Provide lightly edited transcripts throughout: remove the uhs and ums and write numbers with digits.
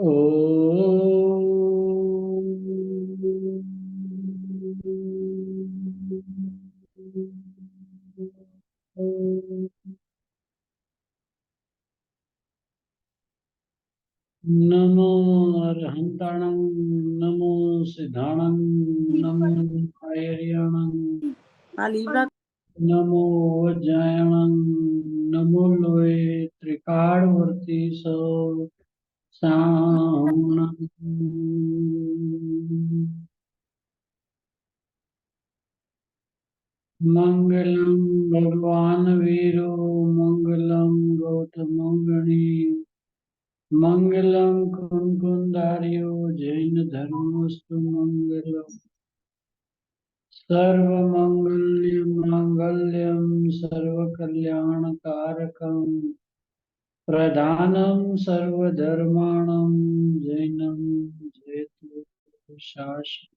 नमो अरहंताणं नमो सिद्धाणं नमो आयर्याणं नमो वज्रायणं नमो लोये त्रिकालवर्ती सो साहुणं मंगलम भगवान वीरो मंगलम गौतम गणी मंगलम कुंकुंदार्यो जैन धर्मस्तु मंगलम सर्वमंगल्यं मांगल्यं सर्वकल्याणकारकं प्रधानं सर्वधर्माणां जैनं जयतु शास्त्रम्।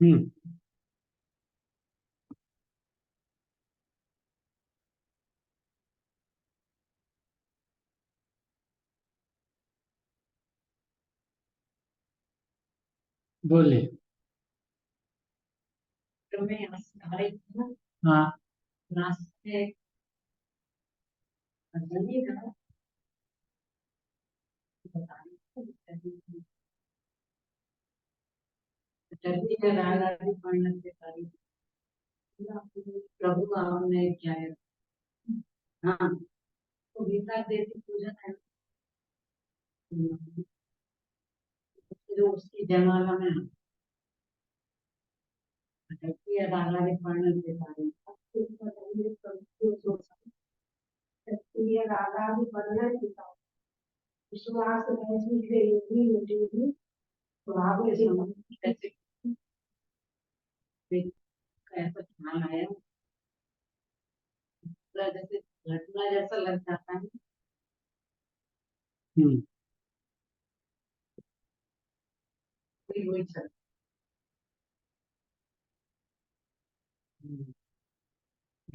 हम्म। बोले। हाँ। प्रभु आपने क्या है। हाँ। तो गीता देवी पूजन है जो उसकी जयमाला में ये राधा के पढ़ने के बारे ये राधा भी पढ़ना सीखा विश्वास ऐसी है योगी योगी तो आप कैसे कैसा ध्यान आया जैसे घटना जैसा लग जाता है। हम्म। वही वही चल।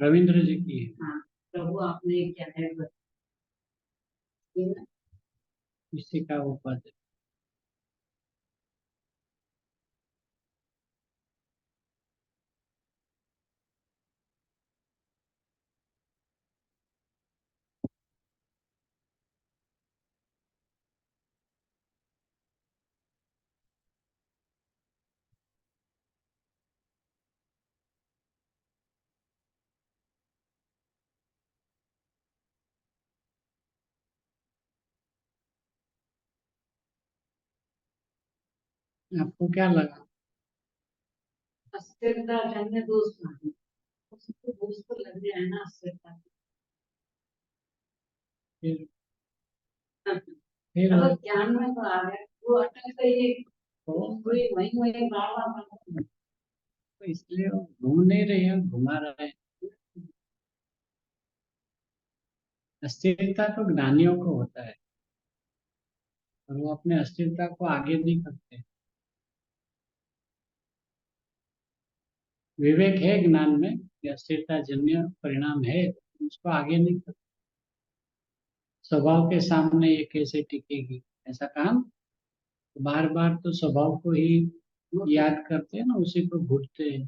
रविंद्र जी की है। हाँ। प्रभु आपने क्या है इसी का वो पद है। आपको क्या लगा। अस्थिरता जन्य दोष नहीं उसको दोष तो लग गया है ना अस्थिरता। फिर फिर ज्ञान में तो आ गया वो अटक गई है वही वही वही बार बार तो इसलिए वो घूम नहीं रही है घुमा रहा है। अस्थिरता तो ज्ञानियों को होता है। और वो अपने अस्थिरता को आगे नहीं करते। विवेक है ज्ञान में कि अस्थिरता जन्य परिणाम है, उसको आगे नहीं करते। स्वभाव के सामने ये कैसे टिकेगी, ऐसा काम। बार बार तो स्वभाव को ही याद करते हैं ना, उसी को भूलते हैं।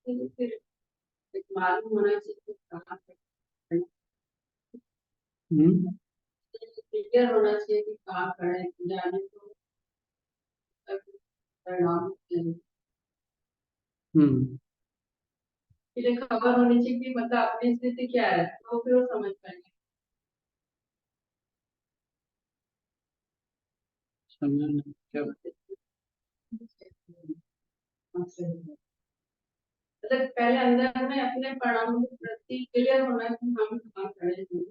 फिर मालूम होना चाहिए कि कहाँ पे हम्म। क्लियर होना चाहिए कि कहाँ खड़े हैं, जाने तो परिणाम हम्म। फिर खबर होनी चाहिए कि मतलब अपनी स्थिति क्या है, तो फिर वो समझ पाएंगे। समझा नहीं क्या मतलब पहले अंदर में अपने परिणामों के प्रति क्लियर होना कि हम कहाँ खड़े हैं,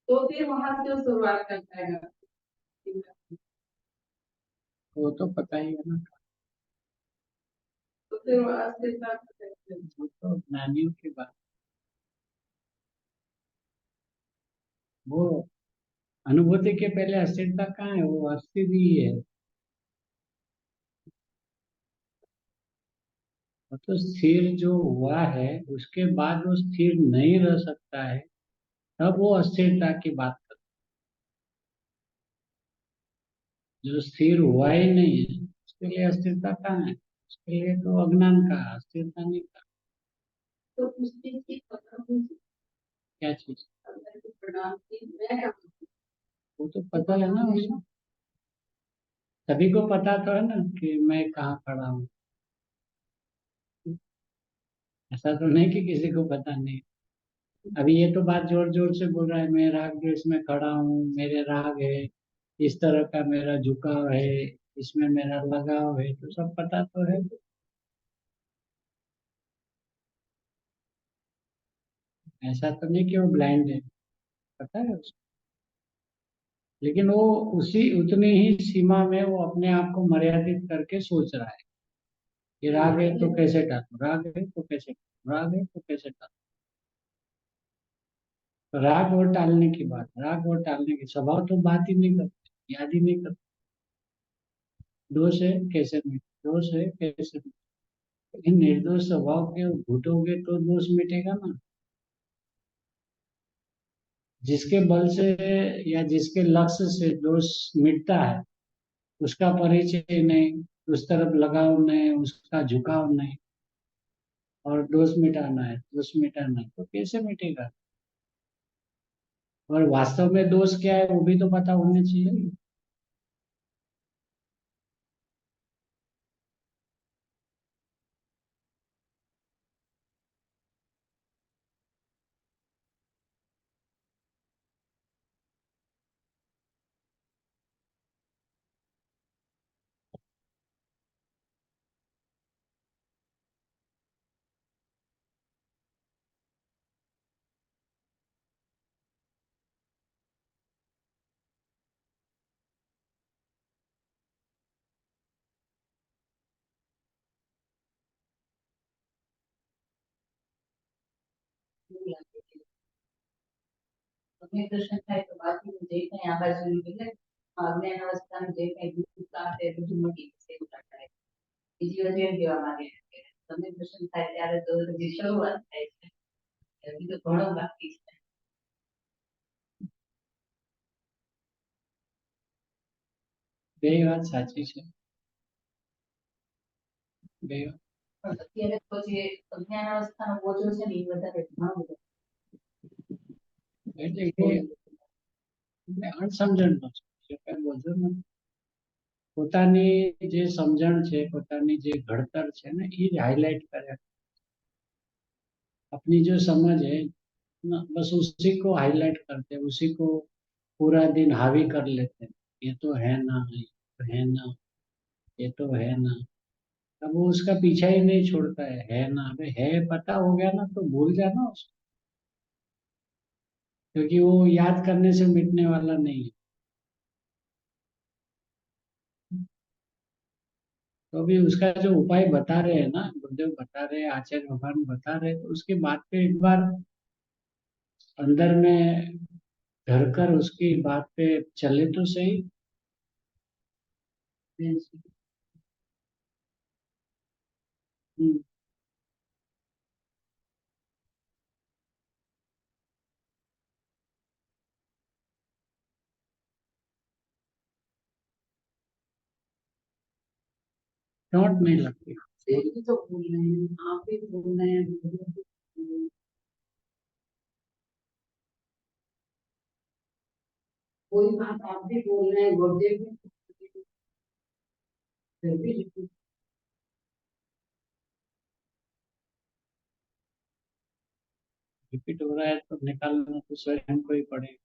तो फिर वहां से वो शुरुआत कर पाएगा। वो तो पता ही है ना। तो फिर वहां से वो तो ज्ञानियों की बात। वो अनुभूति के पहले अस्थिरता कहाँ है, वो अस्थिर ही है। वो तो स्थिर जो हुआ है उसके बाद वो स्थिर नहीं रह सकता है, तब वो अस्थिरता की बात करता है। जो स्थिर हुआ ही नहीं है उसके लिए अस्थिरता कहाँ है, उसके लिए तो अज्ञान का, अस्थिरता नहीं का। तो उस चीज की पता होनी चाहिए, क्या चीज। अंदर के परिणाम की मैं क्या हूँ। वो तो पता है ना उसको, सभी को पता तो है ना कि मैं कहाँ खड़ा हूँ। ऐसा तो नहीं कि किसी को पता नहीं। अभी ये तो बात जोर जोर से बोल रहा है, मैं राग द्वेष में खड़ा हूँ, मेरे राग है, इस तरह का मेरा झुकाव है, इसमें मेरा लगाव है, तो सब पता तो है। ऐसा तो नहीं कि वो ब्लाइंड है, पता है उसको। लेकिन वो उसी उतनी ही सीमा में वो अपने आप को मर्यादित करके सोच रहा है कि राग है तो कैसे टालूं, राग है तो कैसे टालूं, राग है तो कैसे टालूं। तो राग और टालने की बात, राग और टालने की स्वभाव तो बात ही नहीं करते, याद ही नहीं करते। दोष है कैसे नहीं, दोष है कैसे नहीं। लेकिन निर्दोष स्वभाव के घुटोगे तो दोष मिटेगा ना। जिसके बल से या जिसके लक्ष्य से दोष मिटता है, उसका परिचय नहीं, उस तरफ लगाव नहीं, उसका झुकाव नहीं, और दोष मिटाना है, दोष मिटाना है, तो कैसे मिटेगा। और वास्तव में दोष क्या है वो भी तो पता होना चाहिए। अपने दर्शन થાય તો બાકી જે કઈ આ બાજુ એટલે અજ્ઞાન અવસ્થામાં જે કઈ દુઃખ સાથે બધું મટી જશે એવું લાગે. બીજી વાત એમ કહેવા માંગે છે કે તમને દર્શન થાય ત્યારે તો હજી શરૂઆત થાય છે, હજી તો ઘણું બાકી છે. બે વાત સાચી છે, બે વાત પણ અત્યારે પછી અજ્ઞાન અવસ્થાનો બોજો છે ને એ વધારે ઘણો બધો એટલે એ અણસમજણનો છે, જે કઈ બોલતો નથી. પોતાની જે સમજણ છે, પોતાની જે ઘડતર છે ને એ જ हाईलाइट કરે. अपनी जो समझ है ना, बस उसी को हाईलाइट करते हैं, उसी को पूरा दिन हावी कर लेते हैं। ये तो है ना, ये तो है ना, ये तो है ना। अब वो उसका पीछा ही नहीं छोड़ता है ना। अबे है पता हो गया ना तो भूल जाना उसको, क्योंकि वो याद करने से मिटने वाला नहीं है। तो अभी उसका जो उपाय बता रहे हैं ना, गुरुदेव बता रहे हैं, आचार्य भगवान बता रहे हैं, तो उसकी बात पे एक बार अंदर में धर कर उसकी बात पे चले तो सही। हम्म, चोट नहीं लगती। भी तो भूल रहे हैं, आप भी भूल रहे हैं, भूल रहे हैं। कोई बात आप भी बोल रहे हैं, गुरुदेव भी बोल रहे हैं, फिर भी रिपीट हो रहा है तो निकालना तो स्वयं को ही पड़ेगा,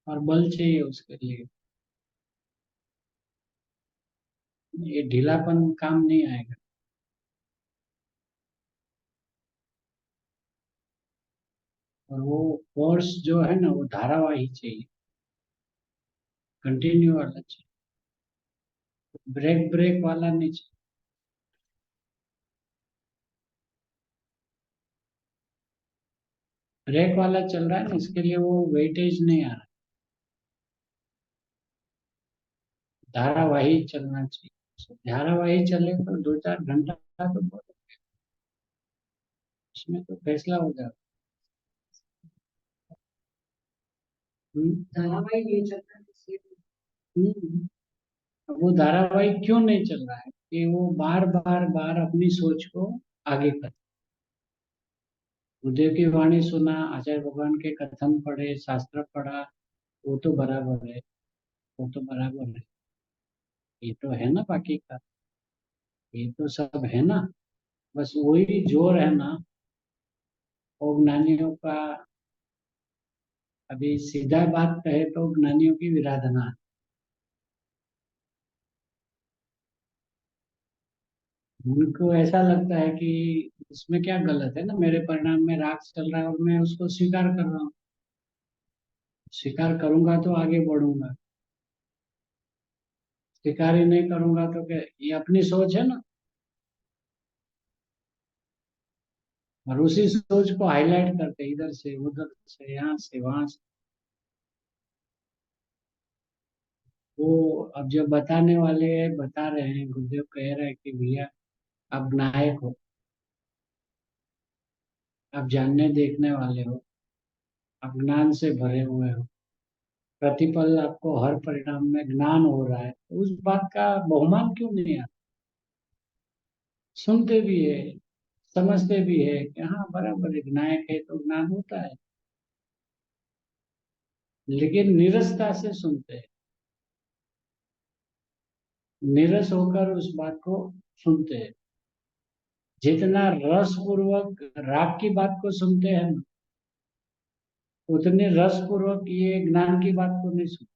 और बल चाहिए उसके लिए। ये ढीलापन काम नहीं आएगा। और वो फोर्स जो है ना वो धारावाही चाहिए, कंटिन्यू वाला चाहिए, ब्रेक ब्रेक वाला नहीं चाहिए। ब्रेक वाला चल रहा है ना, इसके लिए वो वेटेज नहीं आ रहा, धारावाही चलना चाहिए। धारावाही चले तो 2-4 घंटा तो बहुत, उसमें तो फैसला हो जाता है। धारावाहिक नहीं चलता है, इसलिए अब वो धारावाहिक क्यों नहीं चल रहा है कि वो बार बार बार अपनी सोच को आगे कर। गुरुदेव की वाणी सुना, आचार्य भगवान के कथन पढ़े, शास्त्र पढ़ा, वो तो बराबर है, वो तो बराबर है। ये तो है ना बाकी का, ये तो सब है ना। बस वही जोर है ना, वो ज्ञानियों का। अभी सीधा बात कहे तो ज्ञानियों की विराधना है। उनको ऐसा लगता है कि इसमें क्या गलत है ना, मेरे परिणाम में राग चल रहा है और मैं उसको स्वीकार कर रहा हूँ। स्वीकार करूंगा तो आगे बढ़ूंगा, स्वीकार ही नहीं करूंगा तो क्या, ये अपनी सोच है ना। और उसी सोच को हाईलाइट करते इधर से उधर से, यहाँ से वहां से। वो अब जो बताने वाले बता रहे हैं, गुरुदेव कह रहे हैं कि भैया आप नायक हो, आप जानने देखने वाले हो, आप ज्ञान से भरे हुए हो, प्रतिपल आपको हर परिणाम में ज्ञान हो रहा है, तो उस बात का बहुमान क्यों नहीं आता। सुनते भी है, समझते भी है कि हाँ बराबर है, नायक है तो ज्ञान होता है, लेकिन निरसता से सुनते हैं, निरस होकर उस बात को सुनते हैं। जितना रस पूर्वक राग की बात को सुनते हैं ना, उतने रस पूर्वक ये ज्ञान की बात को नहीं सुनते।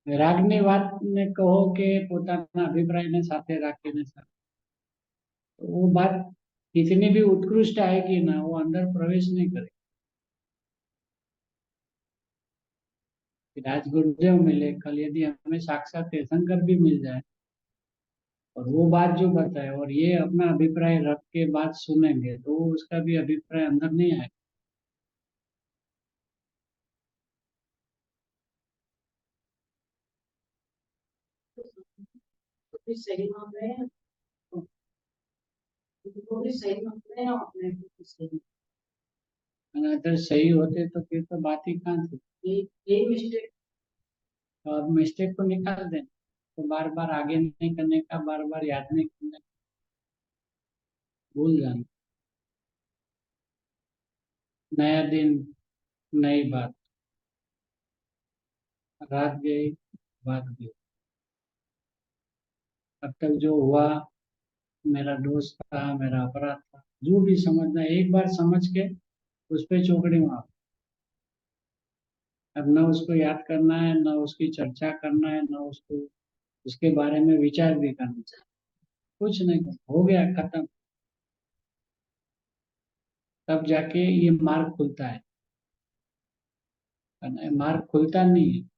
રાગની વાતને કહો કે પોતાના અભિપ્રાયને સાથે રાખીને तो वो बात कितनी भी उत्कृष्ट आएगी ना, वो अंदर प्रवेश नहीं करेगी। फिर आज गुरुदेव मिले, कल यदि हमें साक्षात तीर्थंकर भी मिल जाए और वो बात जो बताए और ये अपना अभिप्राय रख के बात सुनेंगे, तो उसका भी अभिप्राय अंदर नहीं आएगा। सही मांग रहे हैं। वो भी सही होते हैं और अपने भी सही। अगर सही होते तो फिर तो बात ही कहाँ थी। यही मिस्टेक। तो अब मिस्टेक को निकाल दें, तो बार बार आगे नहीं करने का, बार बार याद नहीं करने का, भूल जाना। नया दिन, नई बात, रात गई, बात गई। अब तक जो हुआ, मेरा दोस्त था, मेरा अपराध था, जो भी समझना, एक बार समझ के उस पे चौकड़ी मार। अब न उसको याद करना है, न उसकी चर्चा करना है, न उसको उसके बारे में विचार भी करना चाहिए। कुछ नहीं करना, हो गया, खत्म। तब जाके ये मार्ग खुलता है, वरना ये मार्ग खुलता नहीं है।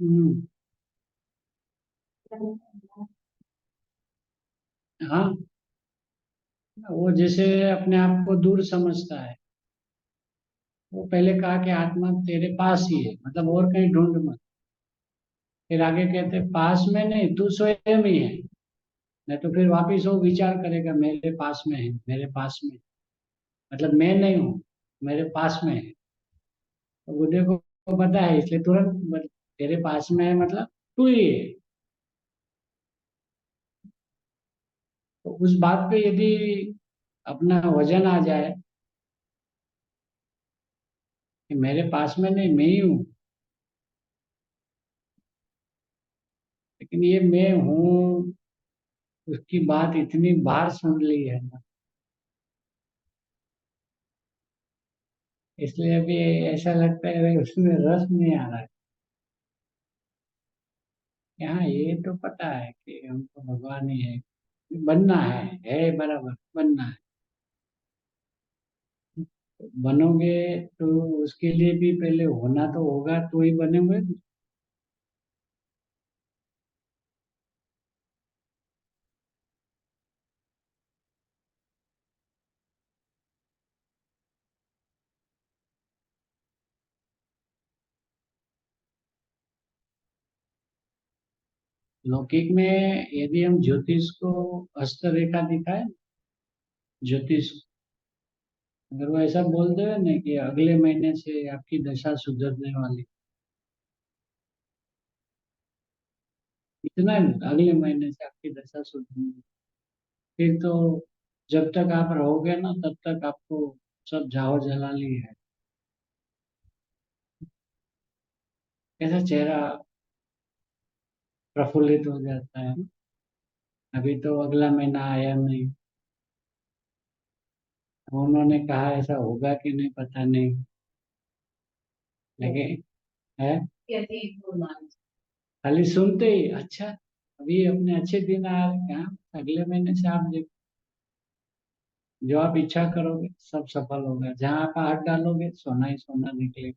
हम्म, हाँ। वो जैसे अपने आप को दूर समझता है, वो पहले कहा कि आत्मा तेरे पास ही है, मतलब और कहीं ढूंढ मत। फिर आगे कहते पास में नहीं, तू स्वयं ही है। नहीं तो फिर वापिस वो विचार करेगा, मेरे पास में है, मेरे पास में है। मतलब मैं नहीं हूँ, मेरे पास में है। तो बुद्धि को पता है, इसलिए तुरंत तेरे पास में है मतलब तू ही है। तो उस बात पे यदि अपना वजन आ जाए कि मेरे पास में नहीं, मैं ही हूँ, लेकिन ये मैं हूँ, उसकी बात इतनी बार सुन ली है ना, इसलिए अभी ऐसा लगता है अरे उसमें रस नहीं आ रहा है। यहाँ ये तो पता है कि हमको भगवान ही है, बनना है बराबर बनना है। बनोगे तो उसके लिए भी पहले होना तो होगा, तो ही बनेंगे। लौकिक में यदि हम ज्योतिष को हस्तरेखा दिखाए, ज्योतिष, अगर वो ऐसा बोल दे ना कि अगले महीने से आपकी दशा सुधरने वाली, इतना ही, अगले महीने से आपकी दशा सुधरने वाली, फिर तो जब तक आप रहोगे ना तब तक आपको सब झाओ जलाली है। कैसा चेहरा प्रफुल्लित हो जाता है। अभी तो अगला महीना आया नहीं, उन्होंने कहा ऐसा होगा कि नहीं पता नहीं, लेकिन है, कैसे भगवान। खाली सुनते ही अच्छा, अभी अपने अच्छे दिन आ रहे हैं, हाँ, अगले महीने से आप देखो, जो आप इच्छा करोगे सब सफल होगा, जहाँ आप हाथ डालोगे सोना ही सोना निकलेगा।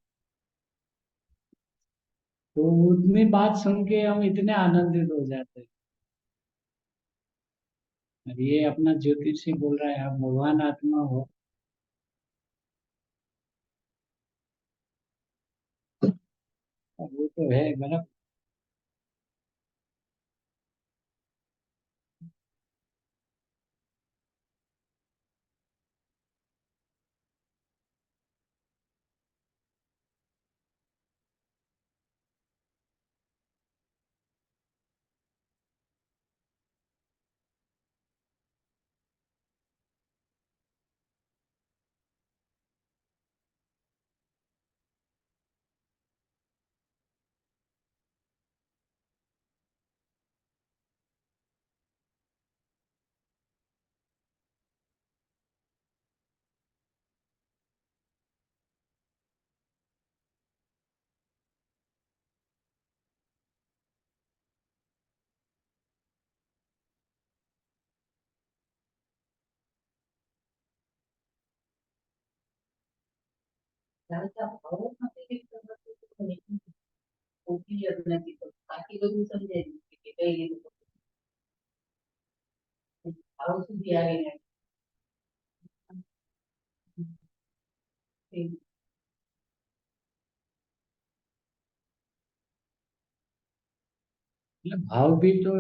तो उतनी बात सुन के हम इतने आनंदित हो जाते हैं। और ये अपना ज्योतिषी बोल रहा है आप भगवान आत्मा हो। और वो तो है बराबर। લાલતા ભાવોમાં કઈ વસ્તુ નહીં ક્લિયર નથી તો બાકી બધું સમજાય છે કે કઈ રીતે ભાવ સુધી આવીને એટલે ભાવ બી તો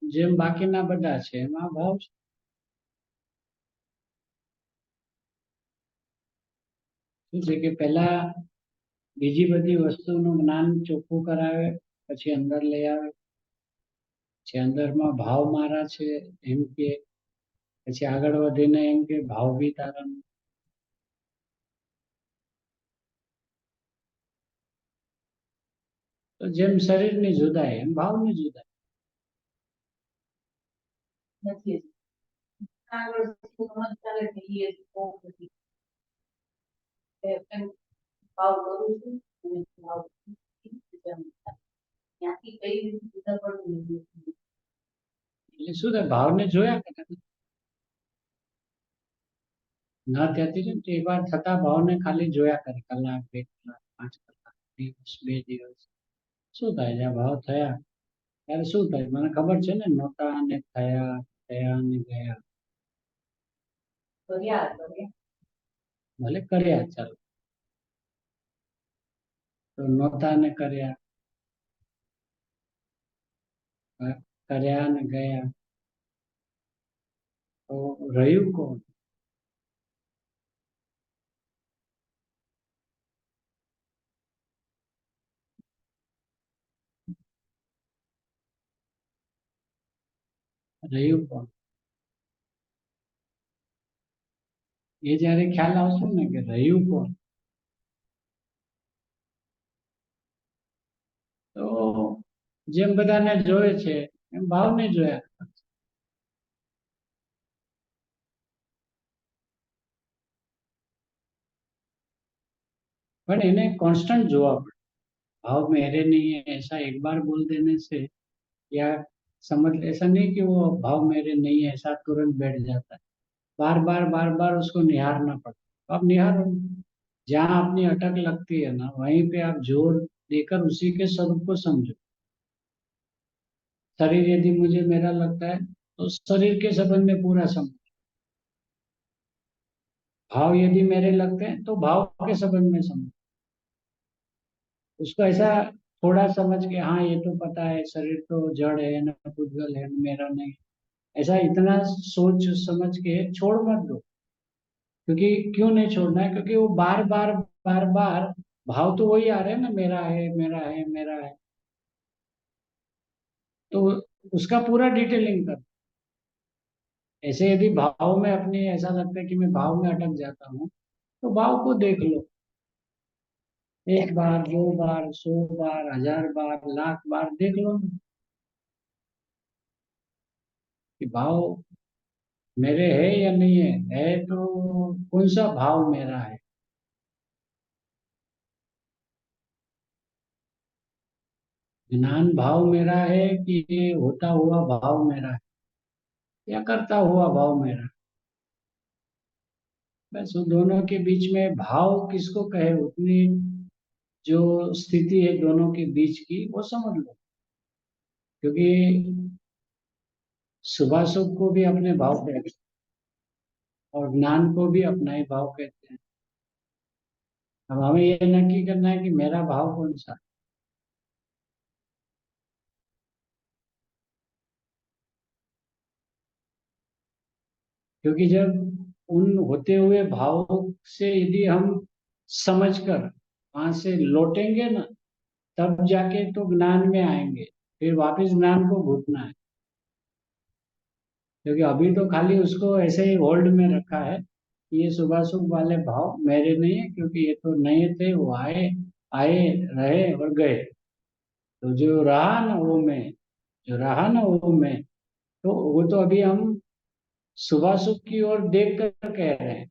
જેમ બાકીના બધા છે એમાં ભાવ છે. શું છે કે પેલા બીજી બધી વસ્તુનું જ્ઞાન ચોખ્ખું કરાવે, પછી અંદર લઈ આવે, પછી અંદરમાં ભાવ મારા છે એમ કે, પછી આગળ વધીને એમ કે ભાવ બી તારા નથી. તો જેમ શરીરની જુદાઈ એમ ભાવની જુદાઈ. આગળ સમજ ચાલે છે એ બહુ બધી ભાવ કરું છું અને ભાવ ત્યાંથી કઈ રીતે જુદા પડવું એટલે શું થાય, ભાવને જોયા કરે ના ત્યાંથી છે ને તો એક વાર થતા ભાવને ખાલી જોયા કરે, કલાક, 2 કલાક, 5 કલાક, દિવસ, 2 દિવસ. શું થાય જ્યાં ભાવ થયા ત્યારે શું થાય મને ખબર છે ને, નહોતા ને થયા, થયા ને ગયા. કર્યા કર્યા ભલે કર્યા ચાલો, તો નહોતા ને કર્યા, કર્યા ને ગયા, તો રહ્યું કોણ? રહ્યું કોણ? એ જયારે ખ્યાલ આવશે ને કે રહ્યું કોણ, તો જેમ બધાને જોવે છે એમ ભાવને જોયા. पर इन्हें कांस्टेंट जोआ पड़े, भाव मेरे नहीं है ऐसा एक बार बोल देने से, या समझ, ऐसा नहीं कि वो भाव मेरे नहीं है ऐसा तुरंत बैठ जाता है. बार बार बार बार उसको निहारना पड़ता है. आप निहारो, जहाँ अपनी अटक लगती है ना वहीं पे आप जोर देकर उसी के स्वरूप को समझो. शरीर यदि मुझे मेरा लगता है तो शरीर के संबंध में पूरा समझो. भाव यदि मेरे लगते हैं तो भाव के संबंध में समझो. उसको ऐसा थोड़ा समझ के, हाँ ये तो पता है शरीर तो जड़ है ना, पुद्गल है, मेरा नहीं, ऐसा इतना सोच समझ के छोड़ मत दो. क्योंकि क्यों नहीं छोड़ना है, क्योंकि वो बार बार बार बार भाव तो वही आ रहे हैं ना, मेरा है मेरा है मेरा है. तो उसका पूरा डिटेलिंग कर. ऐसे यदि भाव में अपनी ऐसा लगता है कि मैं भाव में अटक जाता हूँ, तो भाव को देख लो, 1 बार, 2 बार, 100 बार, 1000 बार, लाख बार देख लो ना कि भाव मेरे है या नहीं है तो कौन सा भाव मेरा है. ज्ञान भाव मेरा है कि ये होता हुआ भाव मेरा है, या करता हुआ भाव मेरा है. बस वो दोनों के बीच में भाव किसको कहे, उतनी जो स्थिति है दोनों के बीच की वो समझ लो. क्योंकि सुभाषुभ को भी अपने भाव कहते हैं और ज्ञान को भी अपना ही भाव कहते हैं. अब हमें ये नक्की करना है कि मेरा भाव कौन सा है. क्योंकि जब उन होते हुए भावों से यदि हम समझकर वहां से लौटेंगे ना, तब जाके तो ज्ञान में आएंगे. फिर वापस ज्ञान को घुटना है. क्योंकि अभी तो खाली उसको ऐसे ही होल्ड में रखा है कि ये शुभाशुभ वाले भाव मेरे नहीं है, क्योंकि ये तो नए थे, वो आए आए रहे और गए. तो जो रहा ना वो मैं, जो रहा ना वो मैं, तो वो तो अभी हम शुभाशुभ की ओर देख कर कह रहे हैं.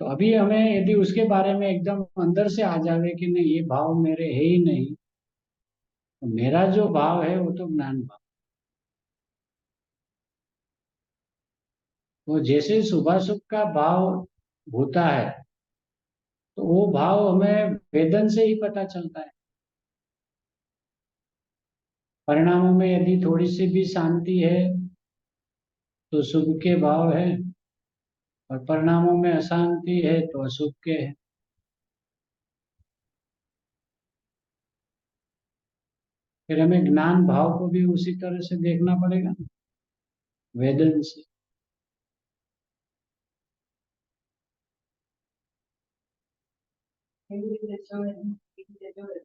तो अभी हमें यदि उसके बारे में एकदम अंदर से आ जावे कि नहीं ये भाव मेरे है ही नहीं, तो मेरा जो भाव है वो तो ज्ञान भाव. तो जैसे शुभाशुभ का भाव होता है, तो वो भाव हमें वेदन से ही पता चलता है। परिणामों में यदि थोड़ी सी भी शांति है तो शुभ के भाव है, और परिणामों में अशांति है तो अशुभ के है। फिर हमें ज्ञान भाव को भी उसी तरह से देखना पड़ेगा ना, वेदन से। એવી રીતે જોડે, એવી રીતે જોડે.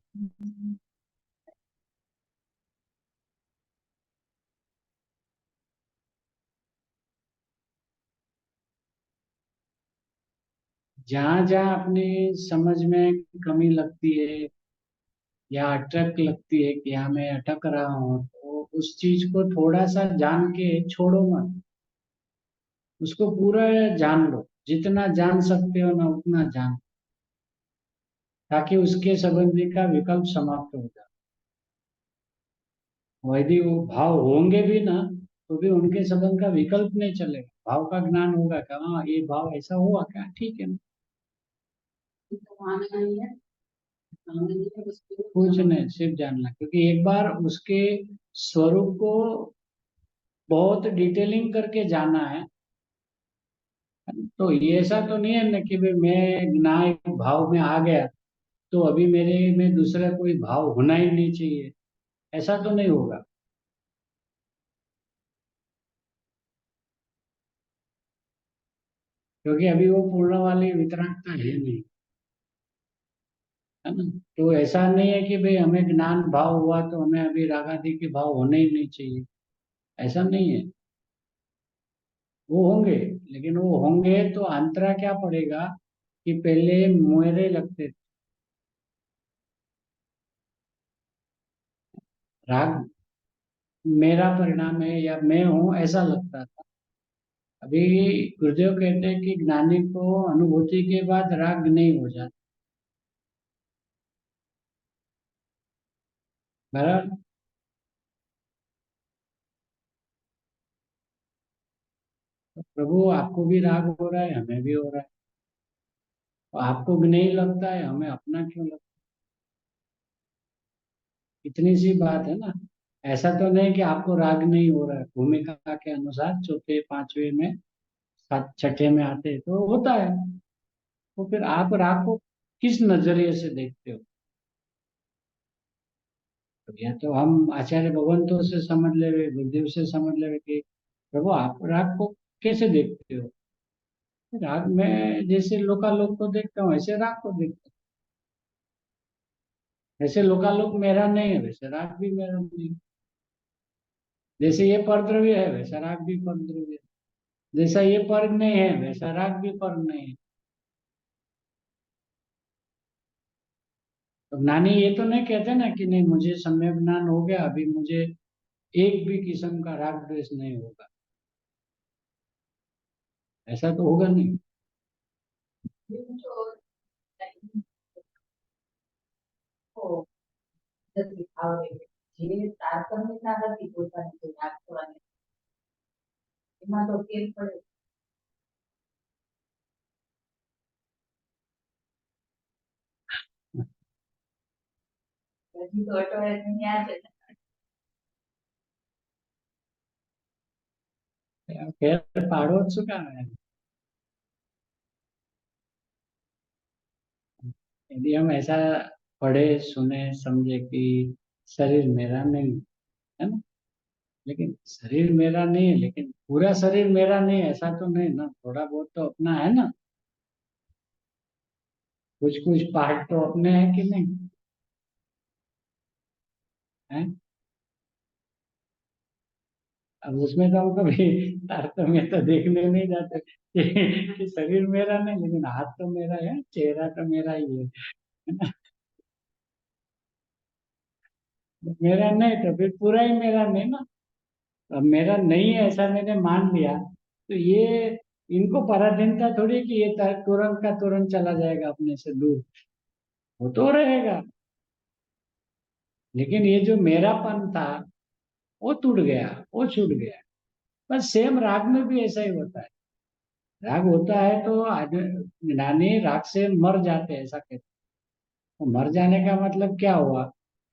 जहां जहां अपनी समझ में कमी लगती है या अटक लगती है कि हाँ मैं अटक रहा हूँ, तो उस चीज को थोड़ा सा जान के छोड़ो मत, उसको पूरा जान लो। जितना जान सकते हो ना उतना जान, ताकि उसके संबंधी का विकल्प समाप्त हो जाए। और यदि वो भाव होंगे भी ना, तो भी उनके संबंध का विकल्प नहीं चलेगा। भाव का ज्ञान होगा कि हाँ ये भाव ऐसा हुआ क्या, ठीक है ना। તો આને નહીં હે, આને નહીં હે, બસ કેવું कुछ જાણવાનું. नहीं, सिर्फ जानना, क्योंकि एक बार उसके स्वरूप को बहुत डिटेलिंग करके जाना है। तो ये ऐसा तो नहीं है ना कि भाई मैं ज्ञान भाव में आ गया तो अभी मेरे में दूसरा कोई भाव होना ही नहीं चाहिए, ऐसा तो नहीं होगा। क्योंकि अभी वो पूर्ण वाली वितरागता है नहीं, है ना। तो ऐसा नहीं है कि भाई हमें ज्ञान भाव हुआ तो हमें अभी रागादि के भाव होने ही नहीं चाहिए, ऐसा नहीं है। वो होंगे, लेकिन वो होंगे तो अंतरा क्या पड़ेगा कि पहले मेरे लगते थे। राग मेरा परिणाम है या मैं हूं ऐसा लगता था। अभी गुरुदेव कहते हैं कि ज्ञानी को अनुभूति के बाद राग नहीं हो जाता। बराबर। तो प्रभु आपको भी राग हो रहा है, हमें भी हो रहा है। तो आपको भी नहीं लगता है, हमें अपना क्यों लगता है? इतनी सी बात है ना। ऐसा तो नहीं कि आपको राग नहीं हो रहा है, भूमिका के अनुसार चौथे पांचवे में सात छठे में आते हैं तो होता है। तो फिर आप राग को किस नजरिए से देखते हो? तो या तो हम आचार्य भगवंतों से समझ ले, गुरुदेव से समझ ले कि प्रभु आप राग को कैसे देखते हो। राग में जैसे लोकालोक को देखता हूँ ऐसे राग को देखता हूँ। ऐसे लोकालोक मेरा नहीं है, वैसे राग भी मेरा नहीं है। जैसे ये परद्रव्य है वैसा राग भी परद्रव्य है। जैसा ये पर्ग नहीं है वैसा राग भी पर्ग नहीं है। तो ज्ञानी ये तो नहीं कहते ना कि नहीं मुझे सम्यक ज्ञान हो गया, अभी मुझे एक भी किस्म का राग द्वेष नहीं होगा, ऐसा तो होगा नहीं। એવું જો તો નથી આવડે. જે તારતમ્યતા હતી પોતાની જે વાત કરવાની, એમાં તો ફેર પડે. હજી તો અટવાય ત્યાં છે. फिर पाड़ो चुका है। यदि हम ऐसा पढ़े सुने समझे कि शरीर मेरा नहीं है ना, लेकिन शरीर मेरा नहीं है, लेकिन पूरा शरीर मेरा नहीं है ऐसा तो नहीं ना, थोड़ा बहुत तो अपना है ना। कुछ कुछ पार्ट तो अपने हैं कि नहीं है। अब उसमें तो हम कभी तारतम्य तो देखने नहीं जाते कि शरीर मेरा नहीं लेकिन हाथ तो मेरा है, चेहरा तो मेरा ही है ना। मेरा नहीं तो फिर पूरा ही मेरा नहीं ना। अब मेरा नहीं है ऐसा मैंने मान लिया तो ये इनको पराधीनता थोड़ी कि ये तुरंत का तुरंत चला जाएगा अपने से दूर, वो तो रहेगा। लेकिन ये जो मेरापन था वो टूट गया, वो छूट गया। बस सेम राग में भी ऐसा ही होता है। राग होता है तो आदमी ज्ञानी राग से मर जाते हैं, ऐसा कहते हैं। तो मर जाने का मतलब क्या हुआ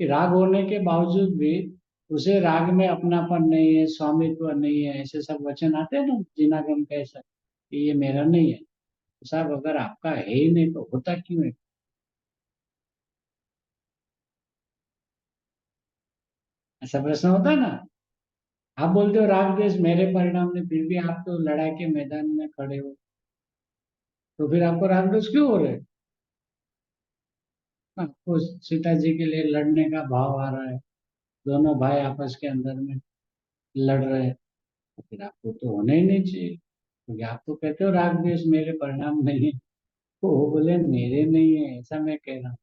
कि राग होने के बावजूद भी उसे राग में अपनापन नहीं है, स्वामित्व नहीं है, ऐसे सब वचन आते हैं ना, जिनागम कह सकते कि ये मेरा नहीं है। तो साहब अगर आपका है ही नहीं तो होता क्यों है? ऐसा प्रश्न होता है ना। आप बोलते हो राग द्वेष मेरे परिणाम ने, फिर भी आप तो लड़ाई के मैदान में खड़े हो, तो फिर आपको राग द्वेष क्यों हो रहे हैं? आपको सीता जी के लिए लड़ने का भाव आ रहा है, दोनों भाई आपस के अंदर में लड़ रहे हैं, तो फिर आपको तो होना ही नहीं चाहिए, क्योंकि आप तो कहते हो राग द्वेष मेरे परिणाम नहीं है। तो वो बोले मेरे नहीं है, ऐसा मैं कह रहा हूँ।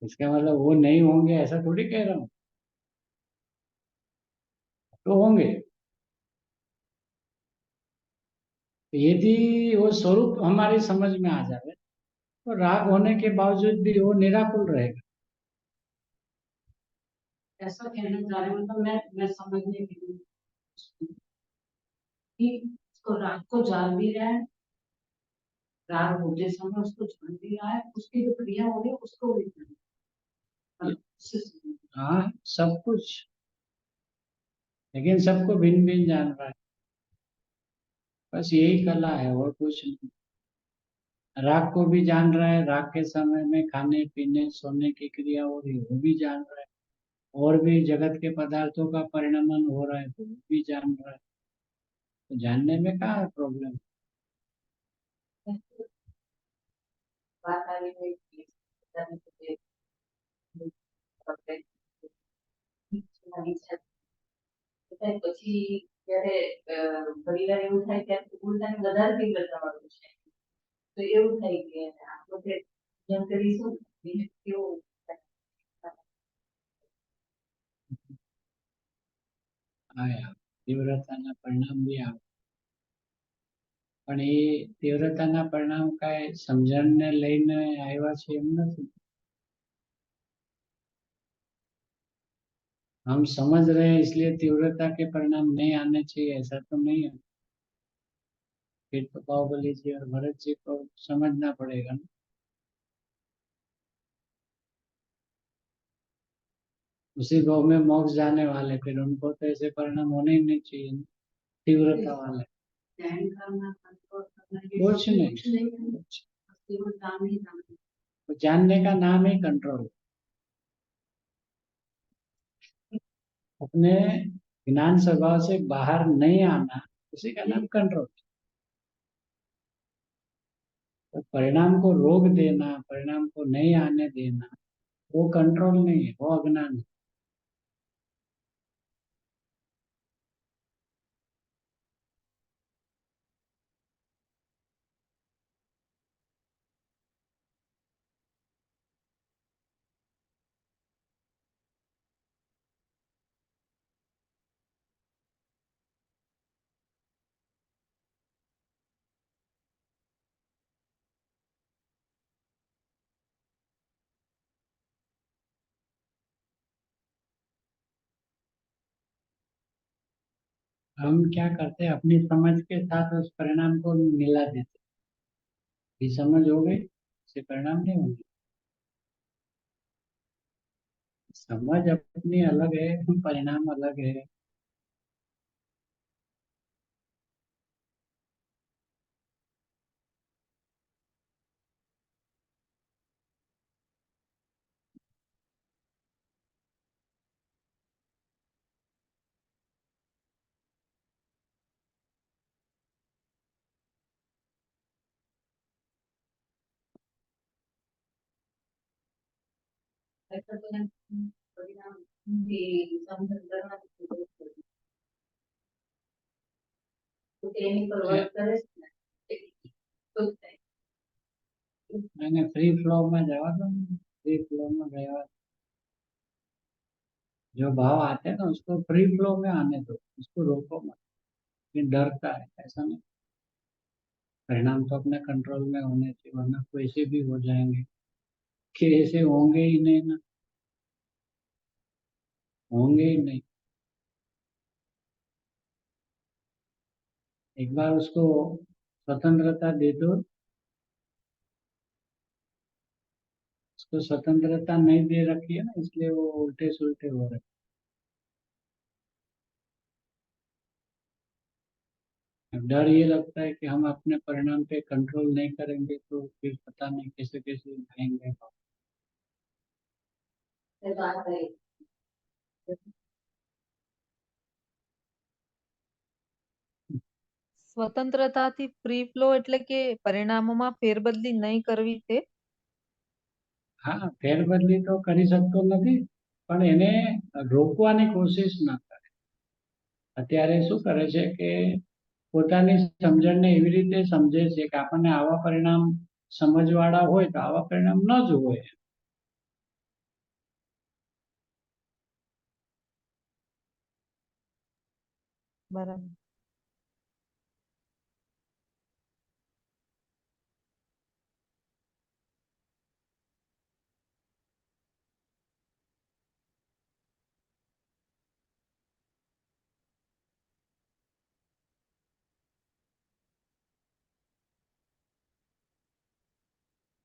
इसका मतलब वो नहीं होंगे ऐसा थोड़ी कह रहा हूँ, तो होंगे। तो यदि वो स्वरूप हमारी समझ में आ जाए तो राग होने के बावजूद भी वो निराकुल रहेगा। ऐसा कहना चाह रहे हो, मतलब मैं समझने की हूँ कि उसको राग को जान भी रहा है, राग होते समय उसको जान भी रहा है, उसकी जो क्रिया हो रही है उसको भी जान रहा है। हाँ, सब कुछ, लेकिन सबको भिन्न भिन्न जान रहा है। बस यही कला है और कुछ नहीं। राग को भी जान रहा है, राग के समय में खाने पीने सोने की क्रिया हो रही है वो भी जान रहा है, और भी जगत के पदार्थों का परिणमन हो रहा है तो वो भी जान रहा है। तो जानने में कहाँ प्रॉब्लम? बात आ रही है कि जाने के लिए પછી જ્યારે પરિવાર એવું થાય ત્યારે ઉલટાને વધારે તીવ્ર થવાનું છે, તો એવું થાય કે આપણે જેમ કરીશું કેવું આયા તીવ્રતાના પરિણામ બી આવે, પણ એ તીવ્રતાના પરિણામ કાંઈ સમજણને લઈને આવ્યા છે એમ નથી। हम समझ रहे हैं इसलिए तीव्रता के परिणाम नहीं आने चाहिए ऐसा तो नहीं है। फिर तो बाहुबली जी और भरत जी को समझना पड़ेगा ना। उसी भाव में मोक्ष जाने वाले, फिर उनको तो ऐसे परिणाम होने ही नहीं चाहिए ना, तीव्रता वाले। ध्यान करना, कंट्रोल करना, ये कुछ सब नहीं, कुछ नहीं है, केवल काम ही काम है। तो जानने का नाम ही कंट्रोल। अपने ज्ञान स्वभाव से बाहर नहीं आना, उसी का नाम कंट्रोल। तो परिणाम को रोक देना, परिणाम को नहीं आने देना, वो कंट्रोल नहीं है, वो अज्ञान है। हम क्या करते हैं, अपनी समझ के साथ उस परिणाम को मिला देते हैं। ये समझ हो गई, इससे परिणाम नहीं होंगे। समझ अपनी अलग है, परिणाम अलग है। ऐसा तो है, परिणाम भी समझन करना की जरूरत पड़े, तो એની પર વર્ક કરે છે ને તો જ થાય। मैंने फ्री फ्लो में जावा था, फ्री फ्लो में गया। जो भाव आते हैं ना उसको फ्री फ्लो में आने दो, उसको रोको मत। ये डरता है, ऐसा नहीं। परिणाम तो अपने कंट्रोल में होने चाहिए, वरना कैसे भी हो जाएंगे, कि ऐसे होंगे ही नहीं ना, होंगे ही नहीं। एक बार उसको स्वतंत्रता दे दो, उसको स्वतंत्रता नहीं दे रखी है ना, इसलिए वो उल्टे सुलटे हो रहे हैं। डर ये लगता है कि हम अपने परिणाम पे कंट्रोल नहीं करेंगे तो फिर पता नहीं कैसे कैसे जाएंगे। ये बात सही है। સ્વતંત્રતાથી ફ્રી ફ્લો એટલે કે પરિણામોમાં ફેરબદલી નહીં કરવી તે. હા, ફેરબદલી તો કરી શકતો નથી, પણ એને રોકવાની કોશિશ ના કરે. અત્યારે શું કરે છે કે પોતાની સમજણને એવી રીતે સમજે છે કે આપણને આવા પરિણામ સમજવાળા હોય તો આવા પરિણામ ન જ હોય. બરાબર.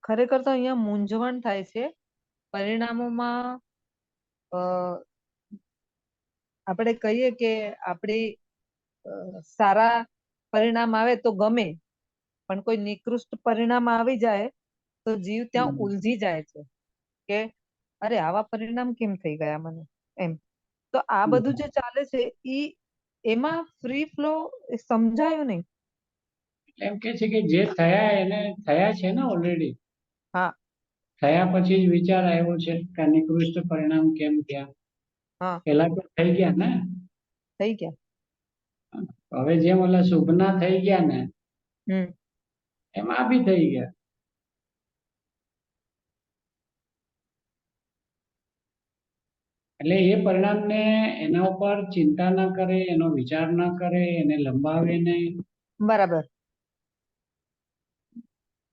ખરેખર તો અહીંયા મૂંઝવણ થાય છે પરિણામોમાં. અ, આપણે કહીએ કે આપણી સારા પરિણામ આવે તો ગમે, પણ કોઈ નિકૃષ્ટ પરિણામ આવી જાય તો જીવ ત્યાં ઉલઝી જાય છે કે અરે આવા પરિણામ કેમ થઈ ગયા મને એમ. તો આ બધું જે ચાલે છે ઈ એમાં ફ્રી ફ્લો સમજાયું નહીં. એમ કે છે કે જે થયા એને થયા છે ને ઓલરેડી. હા. થયા પછી જ વિચાર આવ્યો છે કે આ નિકૃષ્ટ પરિણામ કેમ થયા. હા. પેલા તો થઈ ગયા ને. થઈ ગયા. હવે જેમ ઓલા શુભના થઈ ગયા ને હમ. એમ આ બી થઈ ગયા. એટલે એ પરિણામને એના ઉપર ચિંતા ના કરે, એનો વિચાર ના કરે, એને લંબાવે નહીં. બરાબર.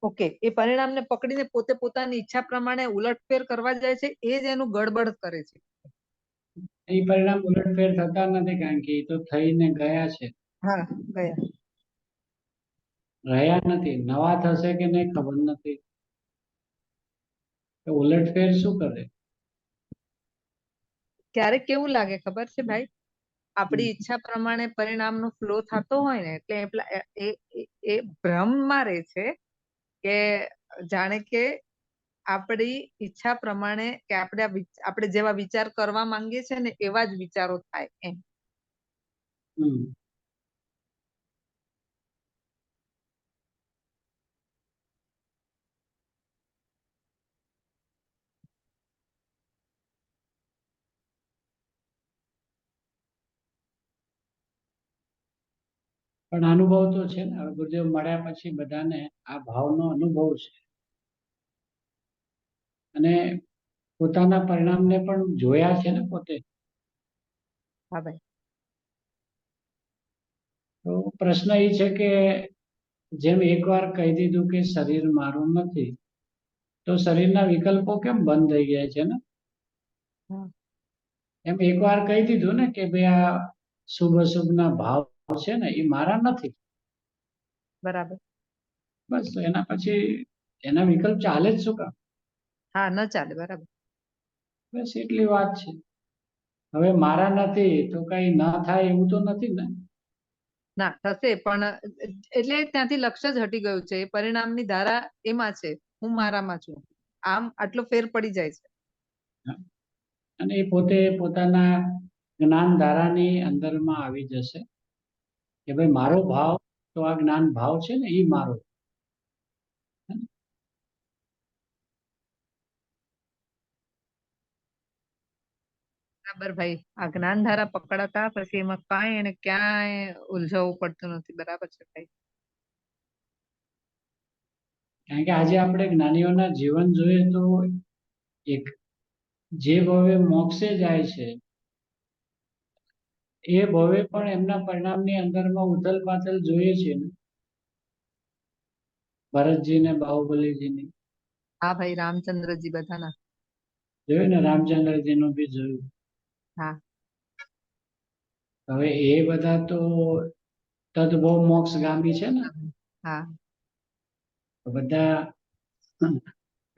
ઓકે, એ પરિણામને પકડીને પોતે પોતાની ઈચ્છા પ્રમાણે ઉલટફેર કરવા જાય છે, એ જ એનું ગડબડ કરે છે. એ પરિણામ ઉલટફેર થતા નથી, કારણ કે એ તો થઈને ગયા છે. હા, ગયા. રહ્યા નથી. નવા થશે કે નહીં ખબર નથી. તો ઉલટફેર શું કરે? ક્યારેક કેવું લાગે ખબર છે ભાઈ, આપણી ઈચ્છા પ્રમાણે પરિણામનો ફ્લો થતો હોય ને એટલે એ ભ્રમમાં રહે છે કે જાણે કે આપણી ઈચ્છા પ્રમાણે કે આપણે જેવા વિચાર કરવા માંગીએ છીએ ને એવા જ વિચારો થાય એમ. પણ અનુભવ તો છે ને, હવે ગુરુદેવ મળ્યા પછી બધાને આ ભાવનો અનુભવ છે. અને પોતાના પરિણામને પણ જોયા છે ને પોતે. હા ભાઈ. તો પ્રશ્ન એ છે કે જેમ એકવાર કહી દીધું કે શરીર મારું નથી, તો શરીરના વિકલ્પો કેમ બંધ થઈ ગયા છે ને. એમ એકવાર કહી દીધું ને કે ભાઈ આ શુભ અશુભના ભાવ છે ને એ મારા નથી. બરાબર. બસ તો એના પછી એના વિકલ્પ ચાલે જ શું કામ. હા, ન ચાલે. બરાબર. બસ એટલી વાત છે. હવે મારા નથી તો કઈ ના થાય એવું તો નથી ને. ના થશે, પણ એટલે ત્યાંથી લક્ષ્ય જ હટી ગયું છે. પરિણામની ધારા એમાં છે, હું મારામાં છું. આમ આટલો ફેર પડી જાય છે. અને એ પોતે પોતાના જ્ઞાન ધારાની અંદરમાં આવી જશે કે ભાઈ મારો ભાવ તો આ જ્ઞાન ભાવ છે ને એ મારો. બરાબર ભાઈ. આ જ્ઞાન ધારા પકડાતા પછી એમાં કાંઈ એને ક્યાંય ઉલઝવવું પડતું નથી. બરાબર છે ભાઈ. કારણ કે આજે આપણે જ્ઞાનીઓના જીવન જોઈએ તો એક જે ભવે મોક્ષે જાય છે એ ભવે પણ એમના પરિણામની અંદરમાં ઉથલ પાથલ જોઈએ છે ને. ભરતજી ને બાહુબલીજીની હા ભાઈ, રામચંદ્રજી બધાના જોયું ને, રામચંદ્રજી નું બી જોયું. હા. હવે એ બધા તો તદ્ભવ મોક્ષગામી છે ને, હા તો બધા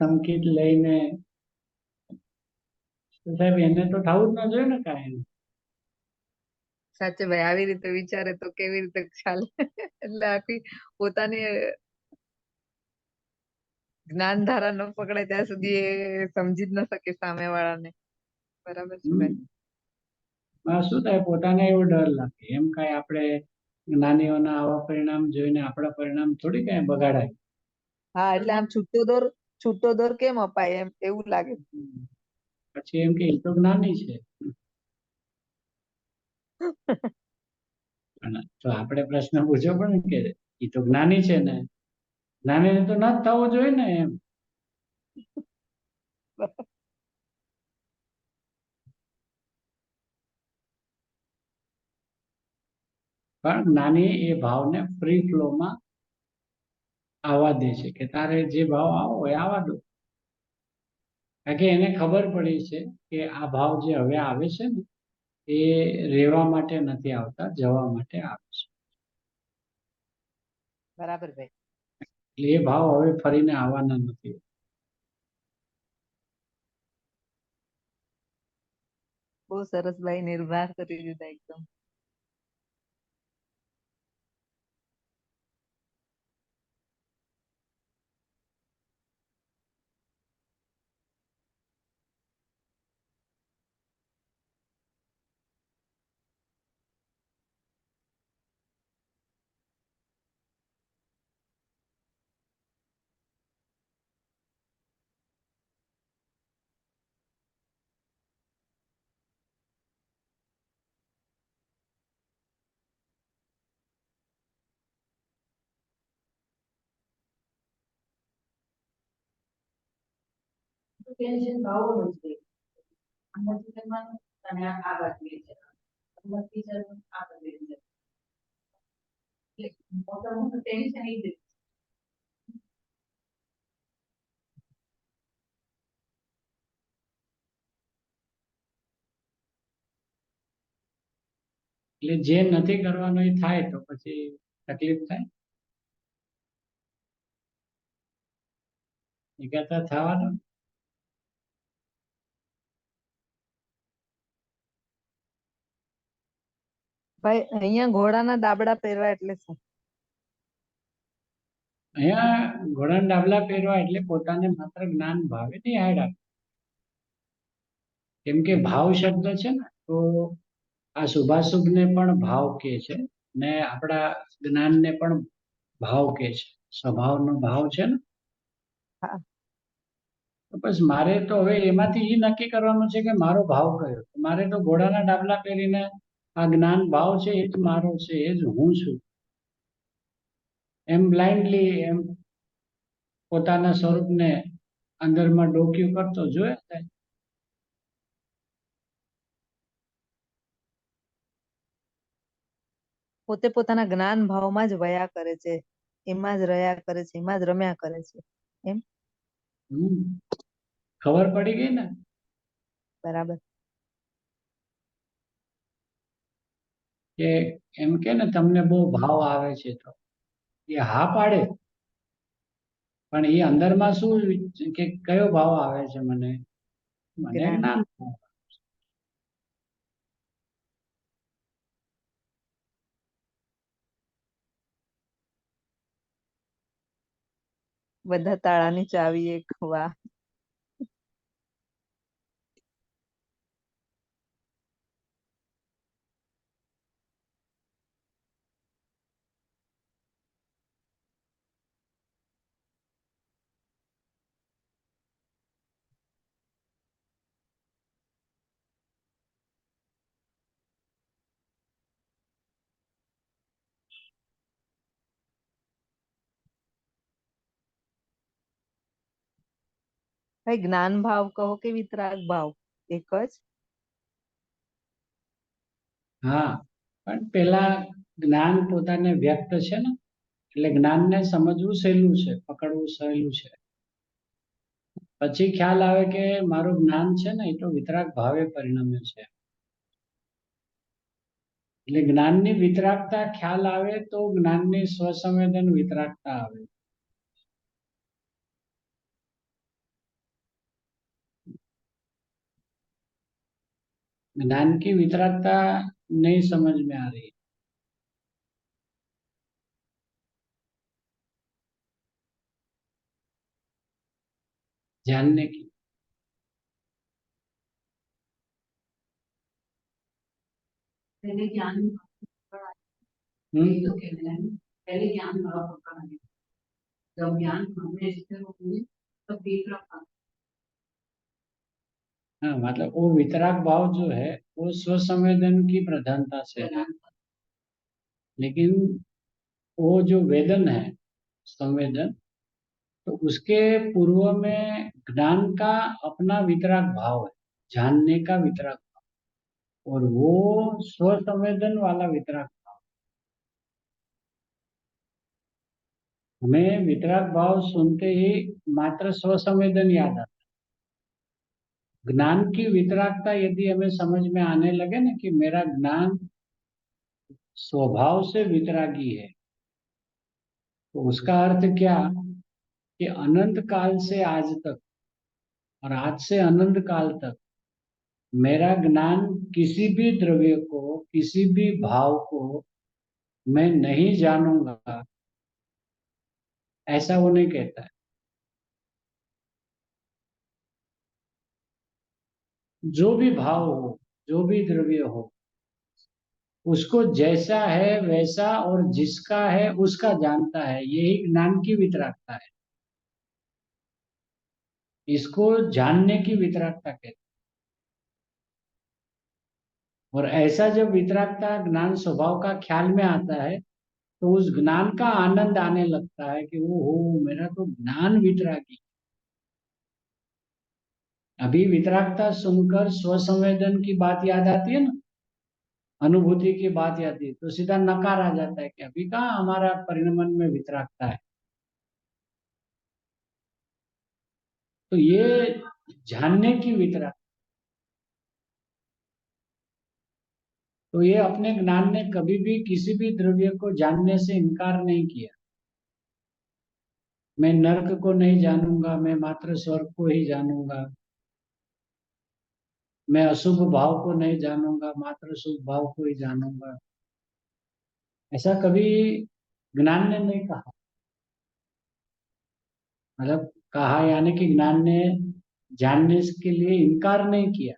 સંકેત લઈને તો સાહેબ એને તો થવું જ ન જોઈએ ને કાંઈ. સાચે ભાઈ આવી રીતે વિચારે તો કેવી રીતે ચાલે એટલે આખી પોતાની જ્ઞાન ધારા ન પકડે ત્યાં સુધી એ સમજી જ ન શકે સામે વાળાને. બરાબર છે ભાઈ. શું થાય, પોતાને એવો ડર લાગે એમ કાંઈ આપણે જ્ઞાનીઓના આવા પરિણામ જોઈને આપણા પરિણામ થોડી કાંઈ બગાડાય. હા એટલે આમ છૂટો દોર કેમ અપાય એમ એવું લાગે. પછી એમ કે એ તો જ્ઞાની છે. તો આપણે પ્રશ્ન પૂછવો પડે ને કે એ તો જ્ઞાની છે ને, જ્ઞાની તો ના જ થવું જોઈએ ને એમ. પણ જ્ઞાની એ ભાવને ફ્રી ફ્લોમાં આવવા દે છે કે તારે જે ભાવ આવો હોય આવવા દો. કારણ કે એને ખબર પડી છે કે આ ભાવ જે હવે આવે છે ને એ રહેવા માટે નથી આવતા, જવા માટે આવે છે. બરાબર ભાઈ. એટલે એ ભાવ હવે ફરીને આવવાના નથી. બહુ સરસ ભાઈ, નિર્ધાર કરી દીધા એકદમ. ટેન્શન ભાવોનું જ રહે. અંદરથી કરવાનું અને આ બાજુ વિચારવાનું. અંદરથી કરવાનું, આ બાજુ વિચારવાનું. એટલે મોટું ટેન્શન એ જ છે. એટલે જે નથી કરવાનું એ થાય તો પછી તકલીફ થાય. એ કરતા થવાનું. ભાઈ અહીંયા ઘોડાના દાબડા પહેરવા એટલે શું? અહીંયા ઘોડાના ડાબલા પહેરવા એટલે પોતાને માત્ર જ્ઞાન ભાવે નહીં હાડ આપે. કેમ કે ભાવ શબ્દ છે ને તો આ શુભાશુભને પણ ભાવ કહે છે ને આપણા જ્ઞાનને પણ ભાવ કહે છે. સ્વભાવનો ભાવ છે ને. હા. તો બસ મારે તો હવે એમાંથી એ નક્કી કરવાનું છે કે મારો ભાવ કયો. મારે તો ઘોડાના ડાબલા પહેરીને આ જ્ઞાન ભાવ છે એ જ મારો છે, એ જ હું છું એમ બ્લાઇન્ડલી એમ પોતાના સ્વરૂપને અંદરમાં ડોક્યું કરતો જોયા થાય. પોતે પોતાના જ્ઞાન ભાવમાં જ વયા કરે છે, એમાં જ રહ્યા કરે છે, એમાં જ રમ્યા કરે છે એમ. ખબર પડી ગઈ ને. બરાબર. કે એમ કે ને તમને બહુ ભાવ આવે છે તો એ હા પાડે, પણ એ અંદરમાં શું કે કયો ભાવ આવે છે મને જ્ઞાન. જ્ઞાન. બધા તાળાની ચાવી એક. વાહ. ભાઈ જ્ઞાન ભાવ કહો કે વિતરાગ ભાવ એક જ? હા, પણ પેલા જ્ઞાન પોતાને વ્યક્ત છે ને એટલે જ્ઞાનને સમજવું સહેલું છે, પકડવું સહેલું છે. પછી ખ્યાલ આવે કે મારું જ્ઞાન છે ને એ તો વિતરાગ ભાવે પરિણમે છે. એટલે જ્ઞાનની વિતરાગતા ખ્યાલ આવે તો જ્ઞાનની સ્વસંવેદન વિતરાગતા આવે. ज्ञान की वितरागता नहीं समझ में आ रही. जानने की. पहले ज्ञान हम्म? ये तो कहते हैं पहले ज्ञान बड़ा पक्का है, जब ज्ञान हमने जितने होंगे तब देख रहा हाँ, मतलब वो वितराग भाव जो है वो स्वसंवेदन की प्रधानता से है. लेकिन वो जो वेदन है संवेदन, तो उसके पूर्व में ज्ञान का अपना वितराग भाव है, जानने का वितराग भाव, और वो स्वसंवेदन वाला वितराग भाव. हमें वितराग भाव सुनते ही मात्र स्वसंवेदन याद आता. ज्ञान की वितरागता यदि हमें समझ में आने लगे ना कि मेरा ज्ञान स्वभाव से वितरागी है, तो उसका अर्थ क्या कि अनंत काल से आज तक और आज से अनंत काल तक मेरा ज्ञान किसी भी द्रव्य को, किसी भी भाव को मैं नहीं जानूंगा, ऐसा वो नहीं कहता है. जो भी भाव हो, जो भी द्रव्य हो, उसको जैसा है वैसा और जिसका है उसका जानता है, यही ज्ञान की वितरागता है. इसको जानने की वितरागता कहते हैं. और ऐसा जब वितरागता ज्ञान स्वभाव का ख्याल में आता है तो उस ज्ञान का आनंद आने लगता है कि वो हो मेरा तो ज्ञान वितरागी. अभी वितरागता सुनकर स्वसंवेदन की बात याद आती है ना, अनुभूति की बात याद आती है, तो सीधा नकार आ जाता है कि अभी कहाँ हमारा परिणमन में वितरागता है. तो ये जानने की वितरागता. तो ये अपने ज्ञान ने कभी भी किसी भी द्रव्य को जानने से इनकार नहीं किया. मैं नर्क को नहीं जानूंगा, मैं मात्र स्वर्ग को ही जानूंगा. मैं अशुभ भाव को नहीं जानूंगा, मात्र शुभ भाव को ही जानूंगा. ऐसा कभी ज्ञान ने नहीं कहा. मतलब कहा यानी कि ज्ञान ने जानने के लिए इनकार नहीं किया.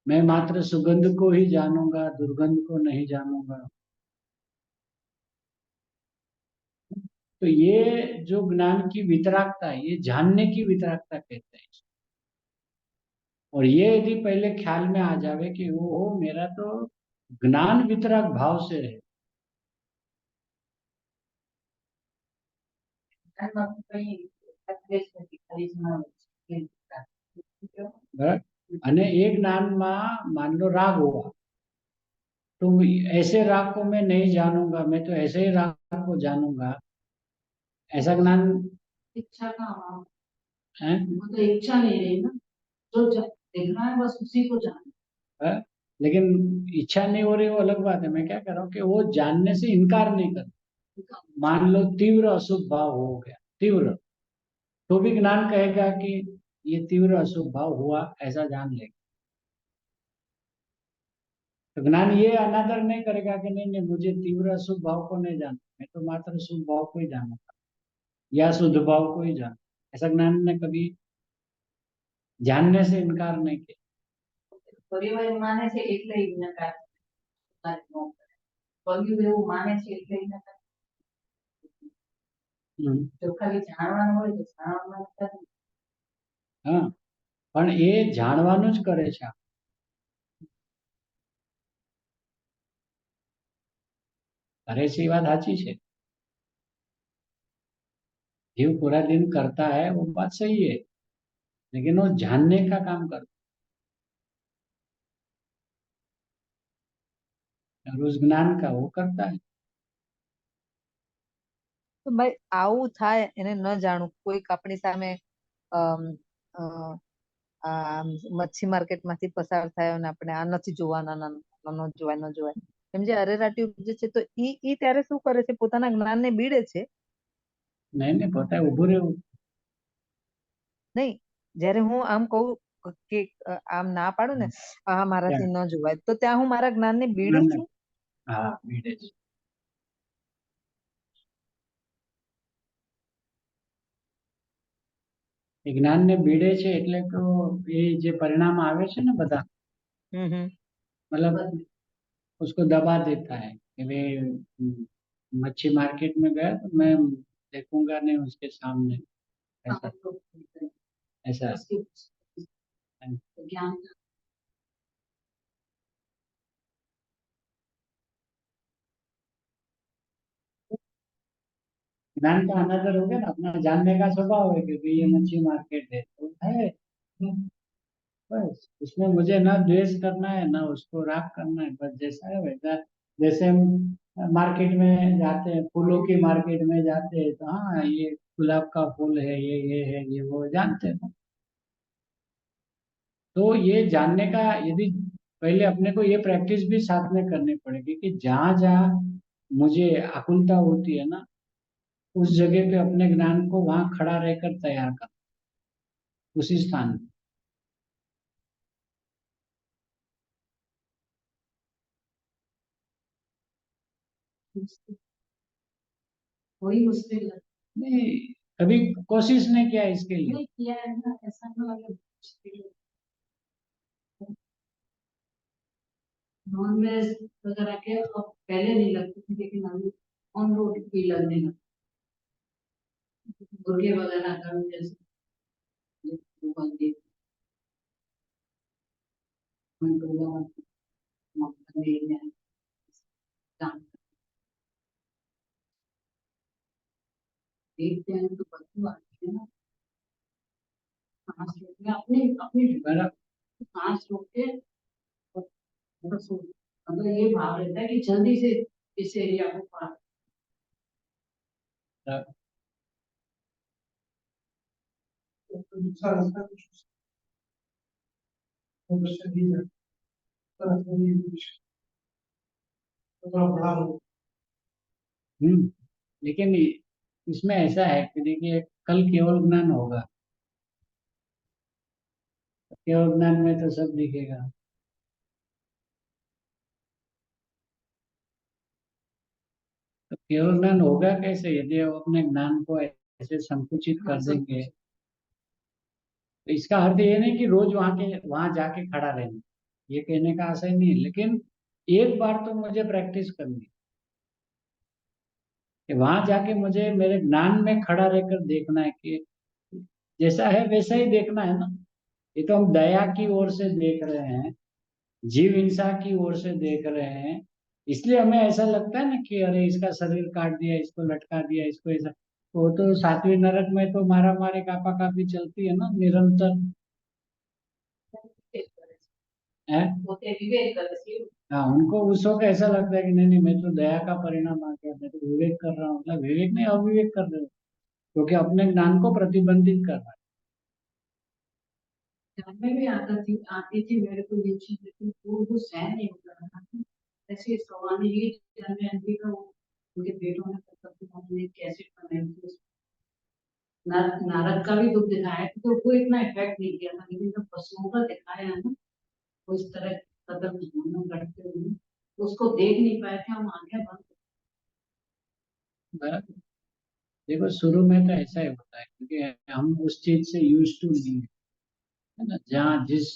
मैं मात्र सुगंध को ही जानूंगा, दुर्गंध को नहीं जानूंगा. तो ये जो ज्ञान की वितरागता है, ये जानने की वितरागता कहते हैं. और ये यदि पहले ख्याल में आ जावे कि वो मेरा तो ज्ञान वितराग भाव से है, है कहीं देश में खाली सुना बराबर. અને એ જ્ઞાનમાં मान लो राग हुआ, तो ऐसे राग को मैं नहीं जानूंगा, मैं तो ऐसे ही राग को जानूंगा, ऐसा ज्ञान इच्छा का है. वो तो इच्छा नहीं रही ना, जो देखना है बस उसी को जानना है? लेकिन इच्छा नहीं हो रही वो अलग बात है. मैं क्या कर रहा हूँ कि वो जानने से इनकार नहीं कर. मान लो तीव्र अशुभ भाव हो गया, तीव्र, तो भी ज्ञान कहेगा कि ये तीव्र अशुभ भाव हुआ, ऐसा जान लेगा. तो ज्ञान ये अनादर नहीं करेगा कि नहीं नहीं मुझे तीव्र अशुभ भाव को नहीं जानना, मैं तो मात्र शुभ भाव को ही जानूंगा या शुद्ध भाव को ही जानूंगा. ऐसा ज्ञान ने कभी जानने से इनकार नहीं किया. પરિવાર માને છે એટલે જ નકાર પગ્યું એવું માને છે એટલે જ નકાર જો ખાલી જાણવાનું હોય તો જાણવાનું નકાર. હા, પણ એ જાણવાનું જ કરે છે. करे से ये बात साची है. जीव पूरा दिन करता है वो बात सही है, लेकिन वो जानने का काम करता है और उस ज्ञान का वो करता है. તો ભાઈ આવું થાય એને ન જાણવું. કોઈક આપણી સામે અમ, અ, આ મચ્છી માર્કેટ માંથી પસાર થાય અને આપણે આ નથી જોવાના, ન જોવાય, ન જોવાય, એમ જે અરેરાટી ઉપજે છે તો ઈ ત્યારે શું કરે છે, પોતાના જ્ઞાનને બીડે છે. नहीं પોતે ઉભું રહેવું. નહીં, જ્યારે હું આમ કહું કે આમ ના પાડું ને, આ મારાથી ન જોવાય, તો ત્યાં હું મારા જ્ઞાનને બીડું છું. હા, બીડે છે. જ્ઞાન ને બીડે છે એટલે તો એ જે પરિણાम આવે છે ને બધા, मतलब उसको दबा देता है कि वे मच्छी मार्केट में गया तो मैं देखूंगा नहीं उसके सामने, ऐसा ऐसा ज्ञान ज्ञान का अनादर हो गया ना, अपना जानने का स्वभाव है कि भाई ये मच्छी मार्केट है तो है, बस उसमें मुझे ना द्वेष करना है ना उसको राग करना है, बस जैसा है वैसा। जैसे हम मार्केट में जाते हैं, फूलों की मार्केट में जाते हैं तो हाँ ये गुलाब का फूल है, ये है, ये वो जानते हैं। तो ये जानने का यदि पहले अपने को ये प्रैक्टिस भी साथ में करनी पड़ेगी कि जहाँ जहाँ मुझे आकुलता होती है ना, उस जगह पे अपने ज्ञान को वहां खड़ा रहकर तैयार कर, उसी स्थान पे। वही मुश्किल है। नहीं, कभी कोशिश नहीं किया इसके लिए। नहीं किया है ना, ऐसा ना लगे मुश्किल है। नॉन वेज वगैरह के अब पहले नहीं लगती थी, लेकिन अभी ऑन रोड भी लगने लगी, मुर्गे वगैरह का भी जैसे देखते हैं तो बदबू आती है ना, सांस रोकने अपनी अपनी बराबर। सांस रोक के और मतलब ये भाव रहता है कि जल्दी से इस एरिया को पार। तो दूसरा रास्ता कुछ तो बच्चे भी है तो ये कुछ तो थोड़ा बड़ा हो। लेकिन इसमें ऐसा है कि देखिए कल केवल ज्ञान होगा, केवल ज्ञान में तो सब दिखेगा। तो केवल ज्ञान होगा कैसे यदि हम अपने ज्ञान को ऐसे संकुचित कर देंगे। तो इसका अर्थ ये नहीं कि रोज वहां जाके खड़ा रहना, ये कहने का आशय नहीं है, लेकिन एक बार तो मुझे प्रैक्टिस करनी है कि वहां जाके मुझे मेरे ज्ञान में खड़ा रहकर देखना है कि जैसा है वैसा ही देखना है ना। ये तो हम दया की ओर से देख रहे हैं, जीव हिंसा की ओर से देख रहे हैं, इसलिए हमें ऐसा लगता है ना कि अरे इसका शरीर काट दिया, इसको लटका दिया, इसको ऐसा। तो वो तो सातवीं नरक में तो मारा मारी कापा कापी चलती है ना निरंतर है। होते विवेक कर रही हूँ। हाँ, उनको उस वक्त ऐसा लगता है कि नहीं नहीं मैं तो दया का परिणाम आ गया, मैं तो विवेक कर रहा हूँ, मतलब विवेक नहीं अविवेक कर रहे हो, क्योंकि अपने ज्ञान को प्रतिबंधित कर रहा है। में भी आती थी मेरे को ये चीज, लेकिन वो सहन नहीं होता था। ऐसे सवाल ये आंटी का उनके बेटों ने कैसे बनाई थी, नारद का भी दुख दिखाया था, तो वो इतना इफेक्ट नहीं किया था, लेकिन जब पशुओं का दिखाया है ना, वो इस तरह कदम करते हुए उसको देख नहीं पाए थे, हम आंखें बंद। बराबर। देखो शुरू में तो ऐसा ही होता है क्योंकि हम उस चीज से यूज टू नहीं है, है ना। जहाँ जिस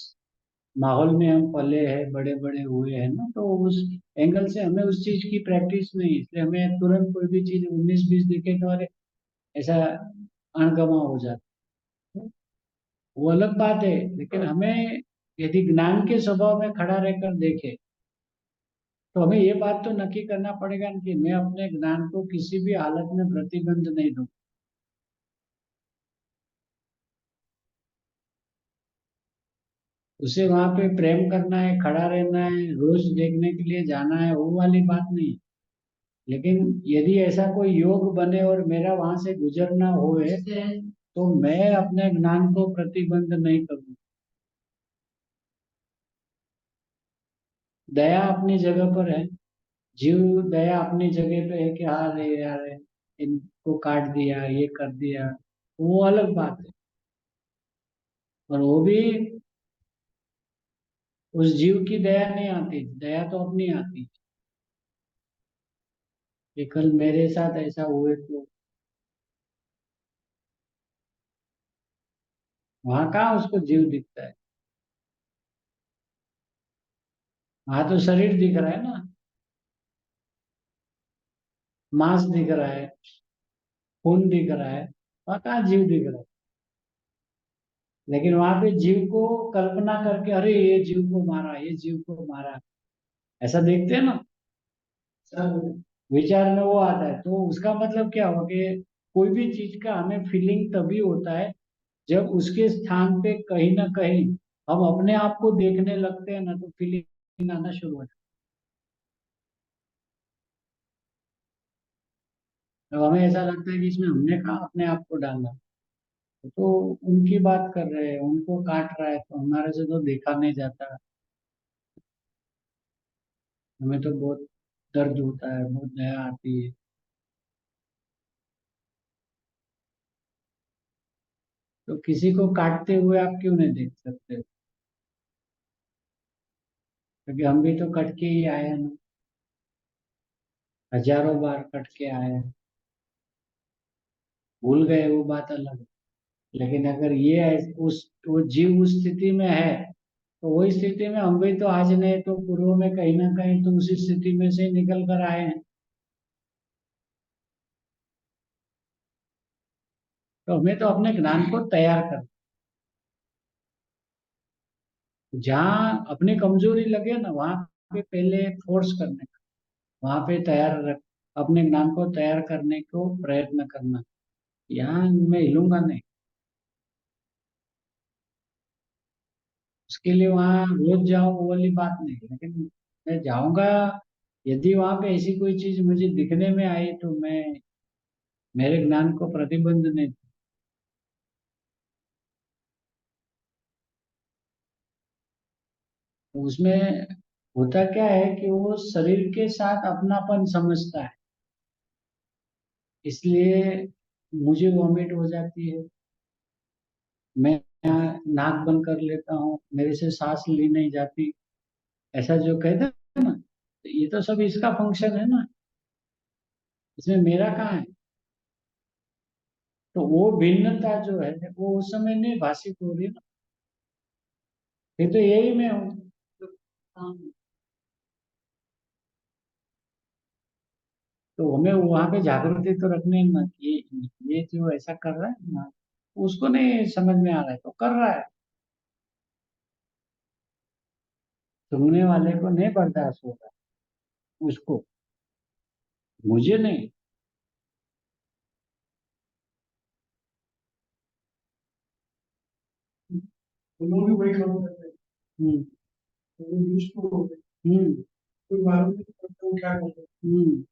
माहौल में हम पले हैं, बड़े बड़े हुए हैं ना, तो उस एंगल से हमें उस चीज की प्रैक्टिस नहीं है, इसलिए हमें तुरंत कोई भी चीज 19-20 दिखे तो अरे ऐसा अणगमा हो जाता है। वो अलग बात है, लेकिन हमें यदि ज्ञान के स्वभाव में खड़ा रहकर देखे तो हमें ये बात तो नक्की करना पड़ेगा कि मैं अपने ज्ञान को किसी भी हालत में प्रतिबंध नहीं दूं। उसे वहां पे प्रेम करना है, खड़ा रहना है, रोज देखने के लिए जाना है, वो वाली बात नहीं। लेकिन यदि ऐसा कोई योग बने और मेरा वहां से गुजरना होए तो मैं अपने ज्ञान को प्रतिबंध नहीं करूँ। दया अपनी जगह पर है, जीव दया अपनी जगह पे है कि हाँ रे यार इनको काट दिया, ये कर दिया, वो अलग बात है। और वो भी उस जीव की दया नहीं आती, दया तो अपनी आती है कि कल मेरे साथ ऐसा हुए तो। वहां कहाँ उसको जीव दिखता है, वहां तो शरीर दिख रहा है ना, मांस दिख रहा है, खून दिख रहा है, वहां कहाँ जीव दिख रहा है। लेकिन वहां पे जीव को कल्पना करके अरे ये जीव को मारा, ये जीव को मारा, ऐसा देखते हैं ना, सब विचार में वो आता है। तो उसका मतलब क्या हुआ कि कोई भी चीज का हमें फीलिंग तभी होता है जब उसके स्थान पे कहीं ना कहीं हम अपने आप को देखने लगते हैं ना, तो फीलिंग आना शुरू हो जाता है। तो हमें ऐसा लगता है कि इसमें हमने कहा अपने आप को डाला। तो उनकी बात कर रहे हैं, उनको काट रहा है तो हमारे से तो देखा नहीं जाता, हमें तो बहुत दर्द होता है, बहुत दया आती है। तो किसी को काटते हुए आप क्यों नहीं देख सकते? क्योंकि हम भी तो कट के ही आए हैं ना, हजारों बार कट के आए हैं। भूल गए वो बात अलग है। लेकिन अगर ये उस वो जीव उस स्थिति में है, तो वही स्थिति में हम भी तो आज नहीं तो पूर्व में कहीं ना कहीं तो उसी स्थिति में से ही निकल कर आए हैं। तो हमें तो अपने ज्ञान को तैयार कर, जहाँ अपनी कमजोरी लगे ना वहां पे पहले फोर्स करने का, वहां पे तैयार रख, अपने ज्ञान को तैयार करने को प्रयत्न करना। यहाँ मैं हिलूंगा नहीं, उसके लिए वहां रोज जाऊं वो वाली बात नहीं, लेकिन मैं जाऊंगा। यदि वहां पे ऐसी कोई चीज मुझे दिखने में आई तो मैं, मेरे ज्ञान को प्रतिबंध नहीं। तो उसमें होता क्या है कि वो शरीर के साथ अपनापन समझता है, इसलिए मुझे वॉमिट हो जाती है, मैं नाक बंद कर लेता हूँ, मेरे से सांस ली नहीं जाती, ऐसा जो कहते हैं ना, तो ये तो सब इसका फंक्शन है ना, इसमें मेरा कहाँ है? तो वो भिन्नता जो है वो उस समय नहीं भाषित हो रही ना, फिर तो यही मैं हूँ। काम तो हमें वहां पे जागृति तो रखनी है ना कि ये जो ऐसा कर रहा है ना, उसको नहीं समझ में आ रहा है तो कर रहा है, सुनने वाले को नहीं बर्दाश्त हो रहा है उसको, मुझे नहीं। वो लोग भी वही काम करते हैं। हम्म। तो वो यूज टू हो गए, हम्म। कोई मालूम नहीं पड़ता वो क्या करते हैं। हम्म।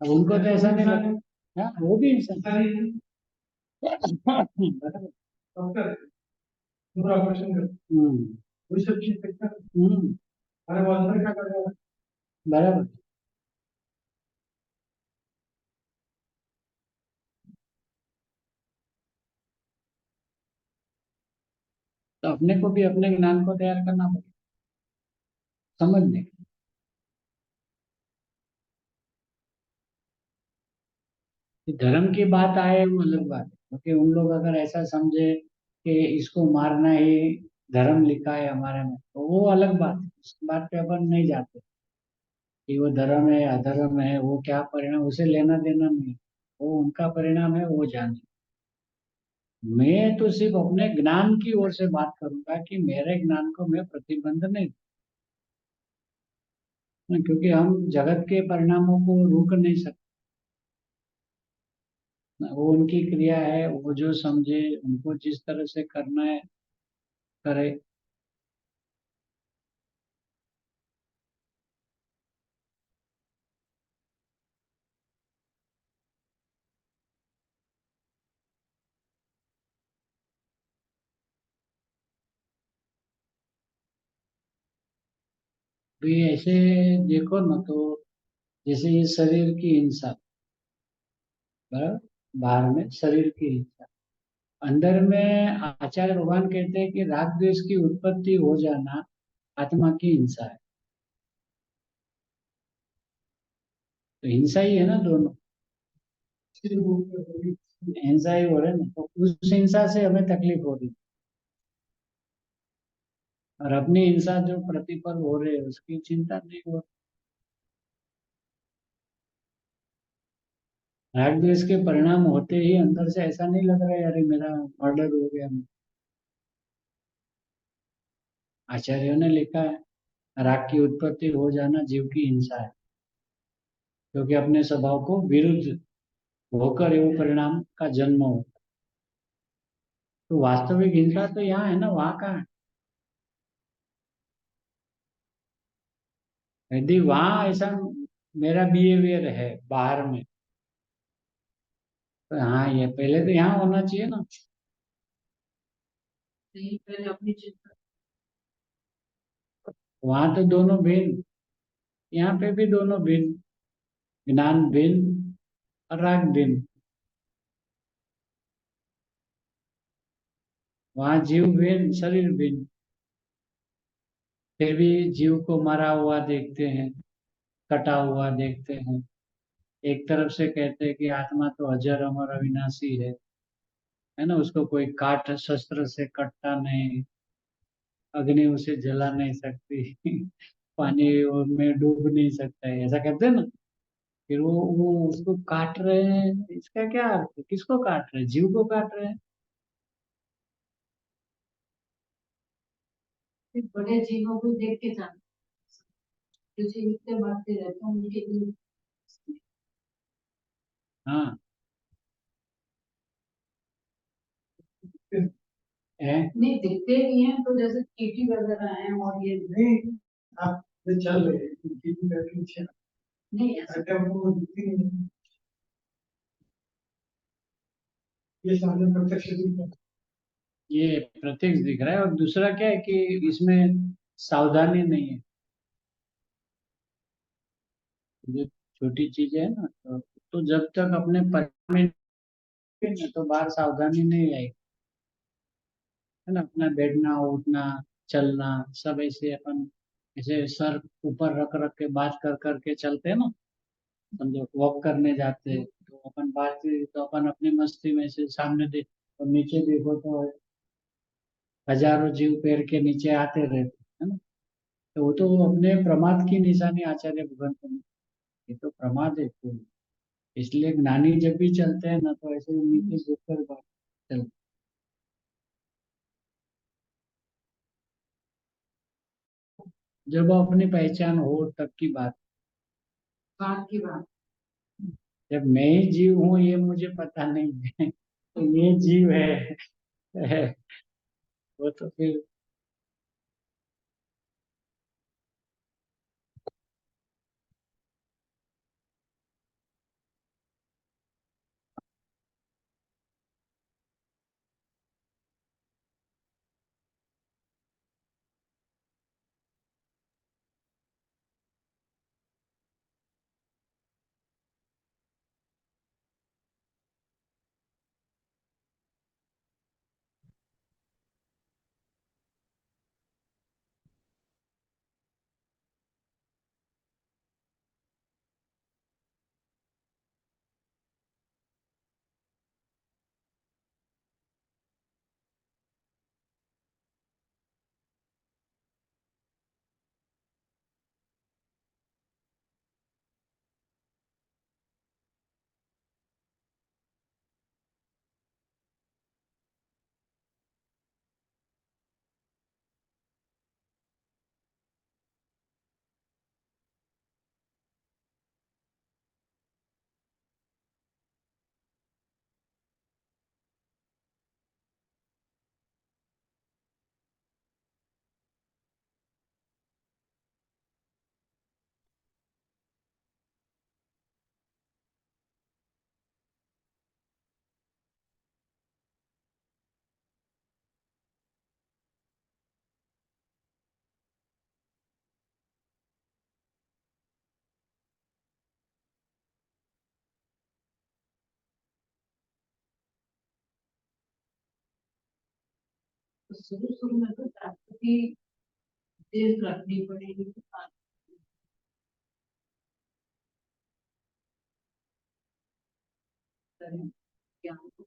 अब उनको तो ऐसा नहीं इंसान लगता। हाँ, वो भी इंसान इंसान ही बराबर। डॉक्टर पूरा ऑपरेशन करते हैं, हम्म। वही सब चीज देखता है। हम्म। अरे वो अंदर क्या कर रहा है। बराबर। तो अपने को भी अपने ज्ञान को तैयार करना पड़ेगा, समझने के। कि धर्म की बात आए वो अलग बात है, क्योंकि उन लोग अगर ऐसा समझे कि इसको मारना ही धर्म लिखा है हमारे में, तो वो अलग बात है, उस बात पे अपन नहीं जाते कि वो धर्म है अधर्म है, वो क्या परिणाम, उसे लेना देना नहीं, वो उनका परिणाम है, वो जाने। मैं तो सिर्फ अपने ज्ञान की ओर से बात करूंगा कि मेरे ज्ञान को मैं प्रतिबंध नहीं दूंगा, क्योंकि हम जगत के परिणामों को रोक नहीं सकते। वो उनकी क्रिया है, वो जो समझे उनको जिस तरह से करना है करे। भी ऐसे देखो ना तो जैसे ये शरीर की हिंसा, बराबर, बाहर में शरीर की हिंसा, अंदर में आचार्य भगवान कहते हैं कि राग द्वेष की उत्पत्ति हो जाना आत्मा की हिंसा है। तो हिंसा ही है ना दोनों, इसलिए वो होगी। हिंसा ही हो रहे हैं ना, तो उस हिंसा से हमें तकलीफ हो रही है। और अपनी हिंसा जो प्रतिपल हो रहे हैं उसकी चिंता नहीं हो। राग द्वेष के परिणाम होते ही अंदर से ऐसा नहीं लग रहा है अरे मेरा मर्डर हो गया। आचार्यों ने लिखा है राग की उत्पत्ति हो जाना जीव की हिंसा है, क्योंकि अपने स्वभाव को विरुद्ध होकर एवं परिणाम का जन्म हो। तो वास्तविक हिंसा तो यहाँ है ना, वहाँ कहाँ है? यदि वहाँ ऐसा मेरा बिहेवियर है बाहर में, तो हाँ ये पहले तो यहाँ होना चाहिए ना। नहीं, पहले अपनी चिंता। वहाँ तो दोनों भिन्न, यहाँ पे भी दोनों भिन्न, ज्ञान भिन्न और राग भिन्न। वहाँ जीव भिन्न शरीर भिन्न, फिर भी जीव को मरा हुआ देखते हैं, कटा हुआ देखते हैं। एक तरफ से कहते हैं कि आत्मा तो अजर अमर अविनाशी है ना, उसको कोई काट शस्त्र से कटता नहीं, अग्नि उसे जला नहीं सकती पानी में डूब नहीं सकता है, ऐसा कहते हैं ना। फिर वो उसको काट रहे हैं, इसका क्या अर्थ है? किसको काट रहे हैं? जीव को काट रहे हैं। फिर बड़े जीवों को देख के जाना, जो जीव इतने मरते रहते हैं उनके लिए। हाँ है। नहीं दिखते नहीं है, तो जैसे टीटी वगैरह है और ये नहीं, आप जो चल रहे हैं उनकी भी बैटरी अच्छी है। नहीं ऐसा। अगर वो दिखती नहीं है, ये सामने प्रत्यक्ष दिखता है। ये प्रत्यक्ष दिख रहा है, और दूसरा क्या है कि इसमें सावधानी नहीं है। जो छोटी चीजें है ना, तो जब तक अपने परिधि में नहीं है, तो बाहर सावधानी नहीं आएगी, है ना। अपना बैठना उठना चलना सब ऐसे अपन ऐसे सर ऊपर रख रख के बात कर करके चलते हैं ना। समझो वॉक करने जाते हैं तो अपन बात, तो अपन अपनी मस्ती में से सामने देख, और नीचे देखो तो हजारों जीव पैर के नीचे आते रहते है ना। तो वो तो अपने प्रमाद की निशानी आचार्य भगवान को, ये तो प्रमाद है तो। इसलिए ज्ञानी जब भी चलते हैं ना तो ऐसे नीचे देखकर बात चलते। जब अपनी पहचान हो तब की बात। बात की बात। जब मैं ही जीव हूँ ये मुझे पता नहीं है तो ये जीव है वो तो फिर तो शुरू शुरू में तो प्राकृति तेज रखनी पड़ेगी। ज्ञान को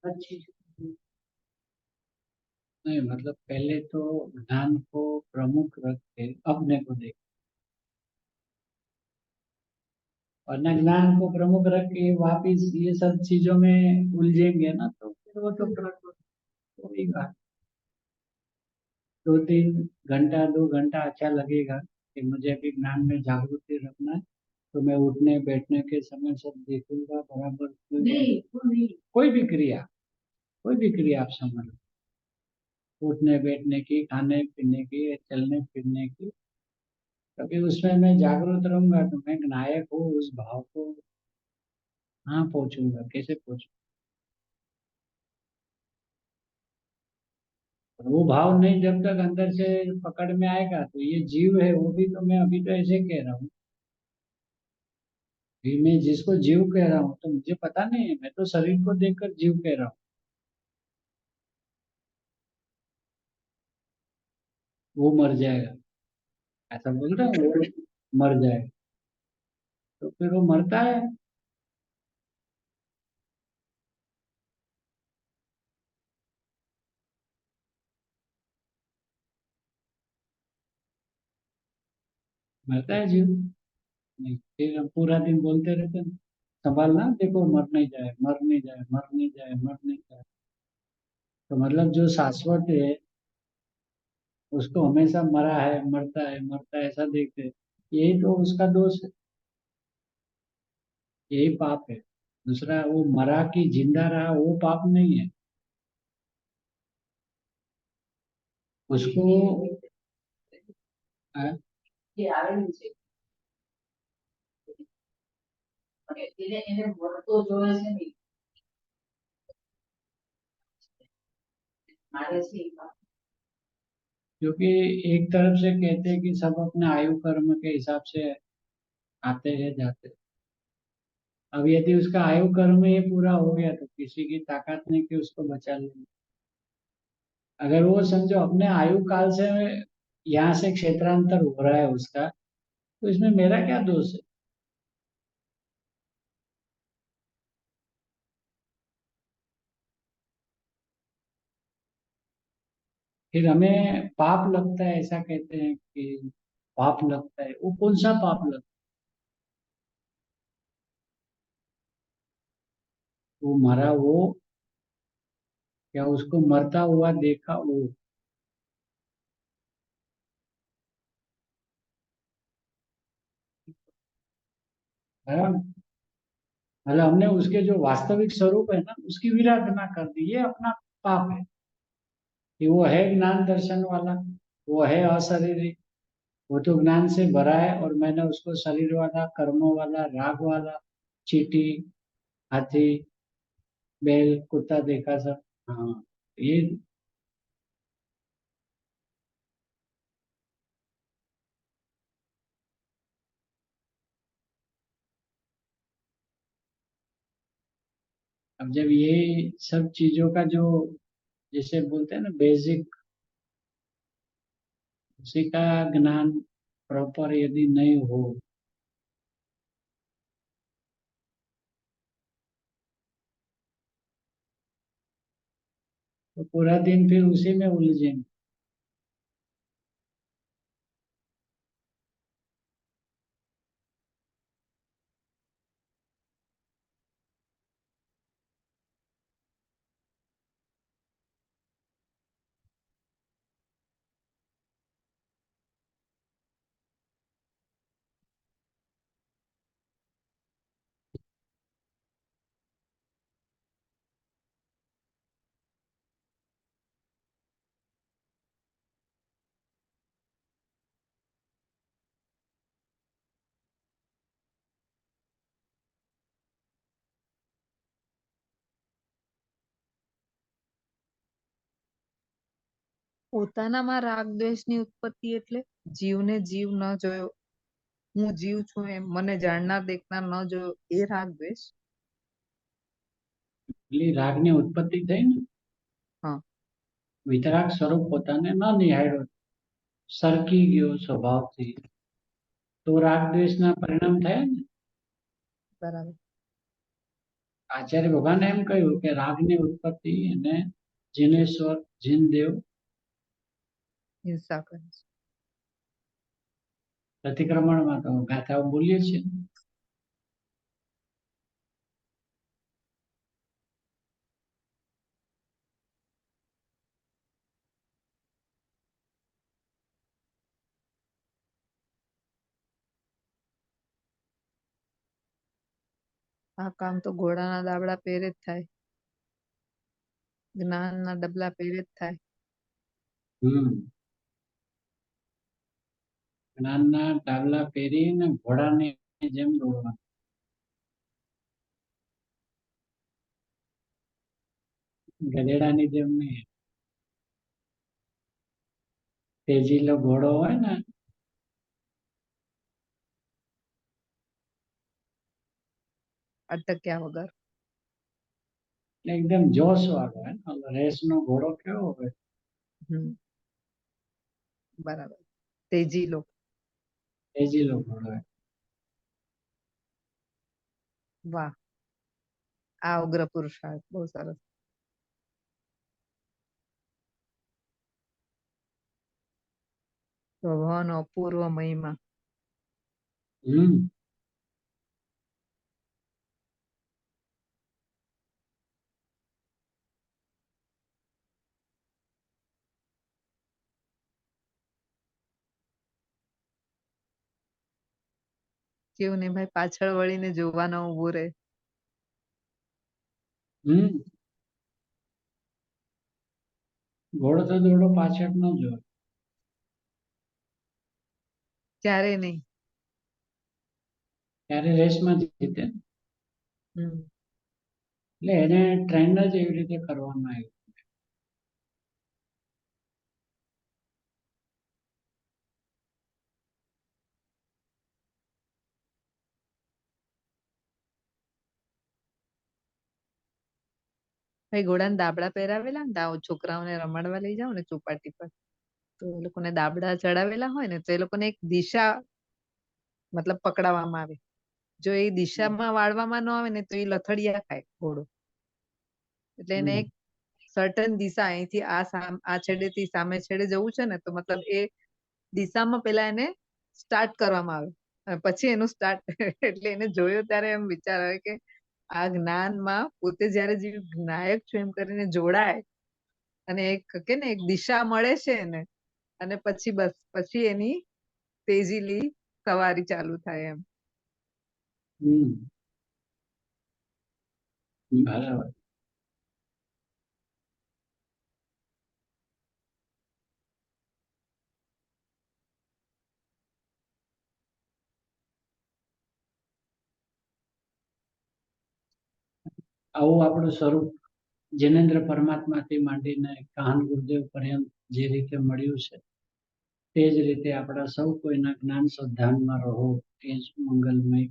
अच्छी नहीं मतलब पहले तो ज्ञान को प्रमुख रख के अपने को देख, और न ज्ञान को प्रमुख रख के वापिस ये सब चीजों में उलझेंगे ना, तो फिर वो तो वही बात। 2-3 घंटा 2 घंटा अच्छा लगेगा कि मुझे अभी ज्ञान में जागृति रखना है, तो मैं उठने बैठने के समय सब देखूंगा बराबर। नहीं, वो नहीं। कोई भी क्रिया आप समझ लो, उठने बैठने की, खाने पीने की, चलने फिरने की, कभी उसमें मैं जागरूक रहूंगा तो मैं नायक हूँ उस भाव को। हाँ पहुंचूंगा, कैसे पहुंचूंगा? और वो भाव नहीं जब तक अंदर से पकड़ में आएगा, तो ये जीव है वो भी, तो मैं अभी तो ऐसे कह रहा हूँ, भी मैं जिसको जीव कह रहा हूँ तो मुझे पता नहीं है, मैं तो शरीर को देखकर जीव कह रहा हूँ। वो मर जाएगा, ऐसा बोल रहा हूँ, वो मर जाएगा, तो फिर वो मरता है। मरता है जीव। नहीं, फिर हम पूरा दिन बोलते रहते हैं, संभालना देखो मर नहीं जाए, मर नहीं जाए, मर नहीं जाए, मर नहीं जाए। तो मतलब जो शाश्वत है उसको हमेशा मरता है ऐसा देखते हैं। यही तो उसका दोष है, यही पाप है। दूसरा वो मरा कि जिंदा रहा वो पाप नहीं है उसको। आ, ये आवेલું છે અને એને મળતો જોવે છે ને મારે છે क्योंकि एक तरफ से कहते हैं कि सब अपने आयु कर्म के हिसाब से आते हैं जाते हैं। अब यदि उसका आयु कर्म ये पूरा हो गया तो किसी की ताकत नहीं कि उसको बचा ले। अगर वो समझो अपने आयु काल से यहाँ से क्षेत्रांतर हो रहा है उसका, तो इसमें मेरा क्या दोष है? फिर हमें पाप लगता है ऐसा कहते हैं कि पाप लगता है, वो कौन सा पाप लगता है? वो मरा वो, या उसको मरता हुआ देखा वो? है ना? मतलब हमने उसके जो वास्तविक स्वरूप है ना उसकी विराधना कर दी, ये अपना पाप है कि वो है ज्ञान दर्शन वाला, वो है अशरीरी, वो तो ज्ञान से भरा है, और मैंने उसको शरीर वाला, कर्मों वाला, राग वाला, चींटी, हाथी, बैल, कुत्ता देखा सब। हाँ, ये अब जब ये सब चीजों का जो जैसे बोलते हैं ना बेसिक, उसी का ज्ञान प्रॉपर यदि नहीं हो, तो पूरा दिन फिर उसी में उलझेंगे। પોતાનામાં રાગ દ્વેષની ઉત્પત્તિ એટલે જીવને જીવ ન જોયો, હું જીવ છું એમ મને જાણનાર દેખનાર ન જોયો, એ રાગ દ્વેષ. એટલે રાગની ઉત્પત્તિ થઈ ને, હા. વિતરાગ સ્વરૂપ પોતાને ન નિહાળ્યો, સરકી ગયો સ્વભાવથી, તો રાગ દ્વેષના પરિણામ થયા ને. બરાબર. આચાર્ય ભગવાને એમ કહ્યું કે રાગની ઉત્પત્તિ અને જીનેશ્વર જીનદેવ હિંસા કરે છે. પ્રતિક્રમણમાં તો ગાથાઓ બોલીએ છીએ. આ કામ તો ઘોડાના દાબડા પહેરે જ થાય, જ્ઞાનના ડબલા પહેરે જ થાય. જ્ઞાનના ડાબલા પહેરીને ઘોડાની જેમ દોડવાનું. ગધેડાની જેમ નહીં. તેજીલો ઘોડો હોય ને, અટક્યા વગર. એકદમ જોશ વાળો હોય ને. રેસનો ઘોડો કેવો હોય? બરાબર. તેજીલો. તેજીલો ઘોડો હોય. વાહ, આ ઉગ્ર પુરુષાર્થ બહુ સરસ. ભગવાનનો અપૂર્વ મહિમા. કેવું ને ભાઈ, પાછળ વળીને જોવાનો ઉભો રહે. ઘોડો તો દોડો પાછળ ન જોય. ક્યારે નહીં. ત્યારે રેસમાં જીતે. એટલે એને ટ્રેન જ એવી રીતે કરવામાં આવ્યું. ભાઈ ઘોડાને દાબડા પહેરાવેલા ને છોકરાઓને રમાડવા લઈ જાવ ને ચોપાટી પર, તો એ લોકોને દાબડા ચડાવેલા હોય ને તો એ લોકોને એક દિશા મતલબ પકડાવવામાં આવે. જો એ દિશામાં વાળવામાં ન આવે ને તો એ લથડિયા ખાય ઘોડો. એટલે એને એક સર્ટન દિશા, અહીંથી આ છેડેથી સામે છેડે જવું છે ને, તો મતલબ એ દિશામાં પેલા એને સ્ટાર્ટ કરવામાં આવે, પછી એનું સ્ટાર્ટ. એટલે એને જોયો ત્યારે એમ વિચાર આવે કે આ જ્ઞાનમાં પોતે જયારે જે નાયક છું એમ કરીને જોડાય અને એક કે ને એક દિશા મળે છે એને, અને પછી બસ પછી એની તેજીલી સવારી ચાલુ થાય એમ. બરાબર. આવું આપણું સ્વરૂપ જૈનેન્દ્ર પરમાત્માથી માંડીને કાહન ગુરુદેવ પર્યંત જે રીતે મળ્યું છે, તે જ રીતે આપણા સૌ કોઈના જ્ઞાન શ્રદ્ધાનમાં રહો, તે જ મંગલમય.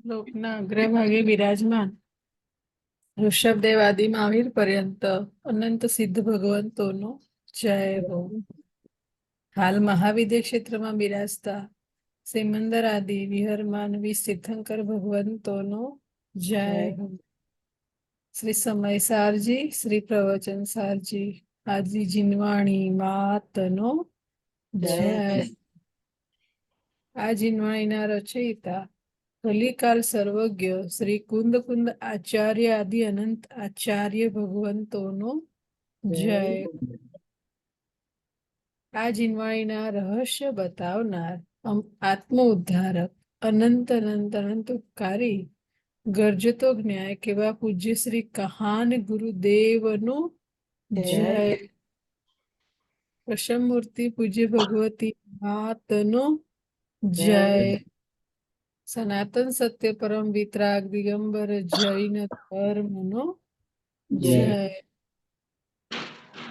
લોકના અગ્રભાગે બિરાજમાન ઋષભદેવ આદિ મહાવીર પર્યંત અનંત સિદ્ધ ભગવંતોનો જય હો. હાલ મહાવિદ્ય ક્ષેત્રમાં બિરાજતા સિમંદર આદિ વિહરમાન તીર્થંકર ભગવંતોનો જય જય. હો. શ્રી સમય સારજી, શ્રી પ્રવચન સારજી, આજી જીનવાણી માતનો જય. જય. આ જીનવાણીના રચયિતા કલિકાલ સર્વજ્ઞ શ્રી કુંદ કુંદ આચાર્ય આદિ અનંત આચાર્ય ભગવંતોનો જય. આ જીનવાણીના રહસ્ય બતાવનાર આત્મ ઉદ્ધારક અનંત અનંત અનંત ઉપકારી ગરજતો જ્ઞાય કેવા પૂજ્ય શ્રી કહાન ગુરુદેવનો જય. જય. પ્રસમ મૂર્તિ પૂજ્ય ભગવતી માતનો જય. સનાતન સત્ય પરમ વિતરાગ દિગંબર જૈન ધર્મનો જય. જય.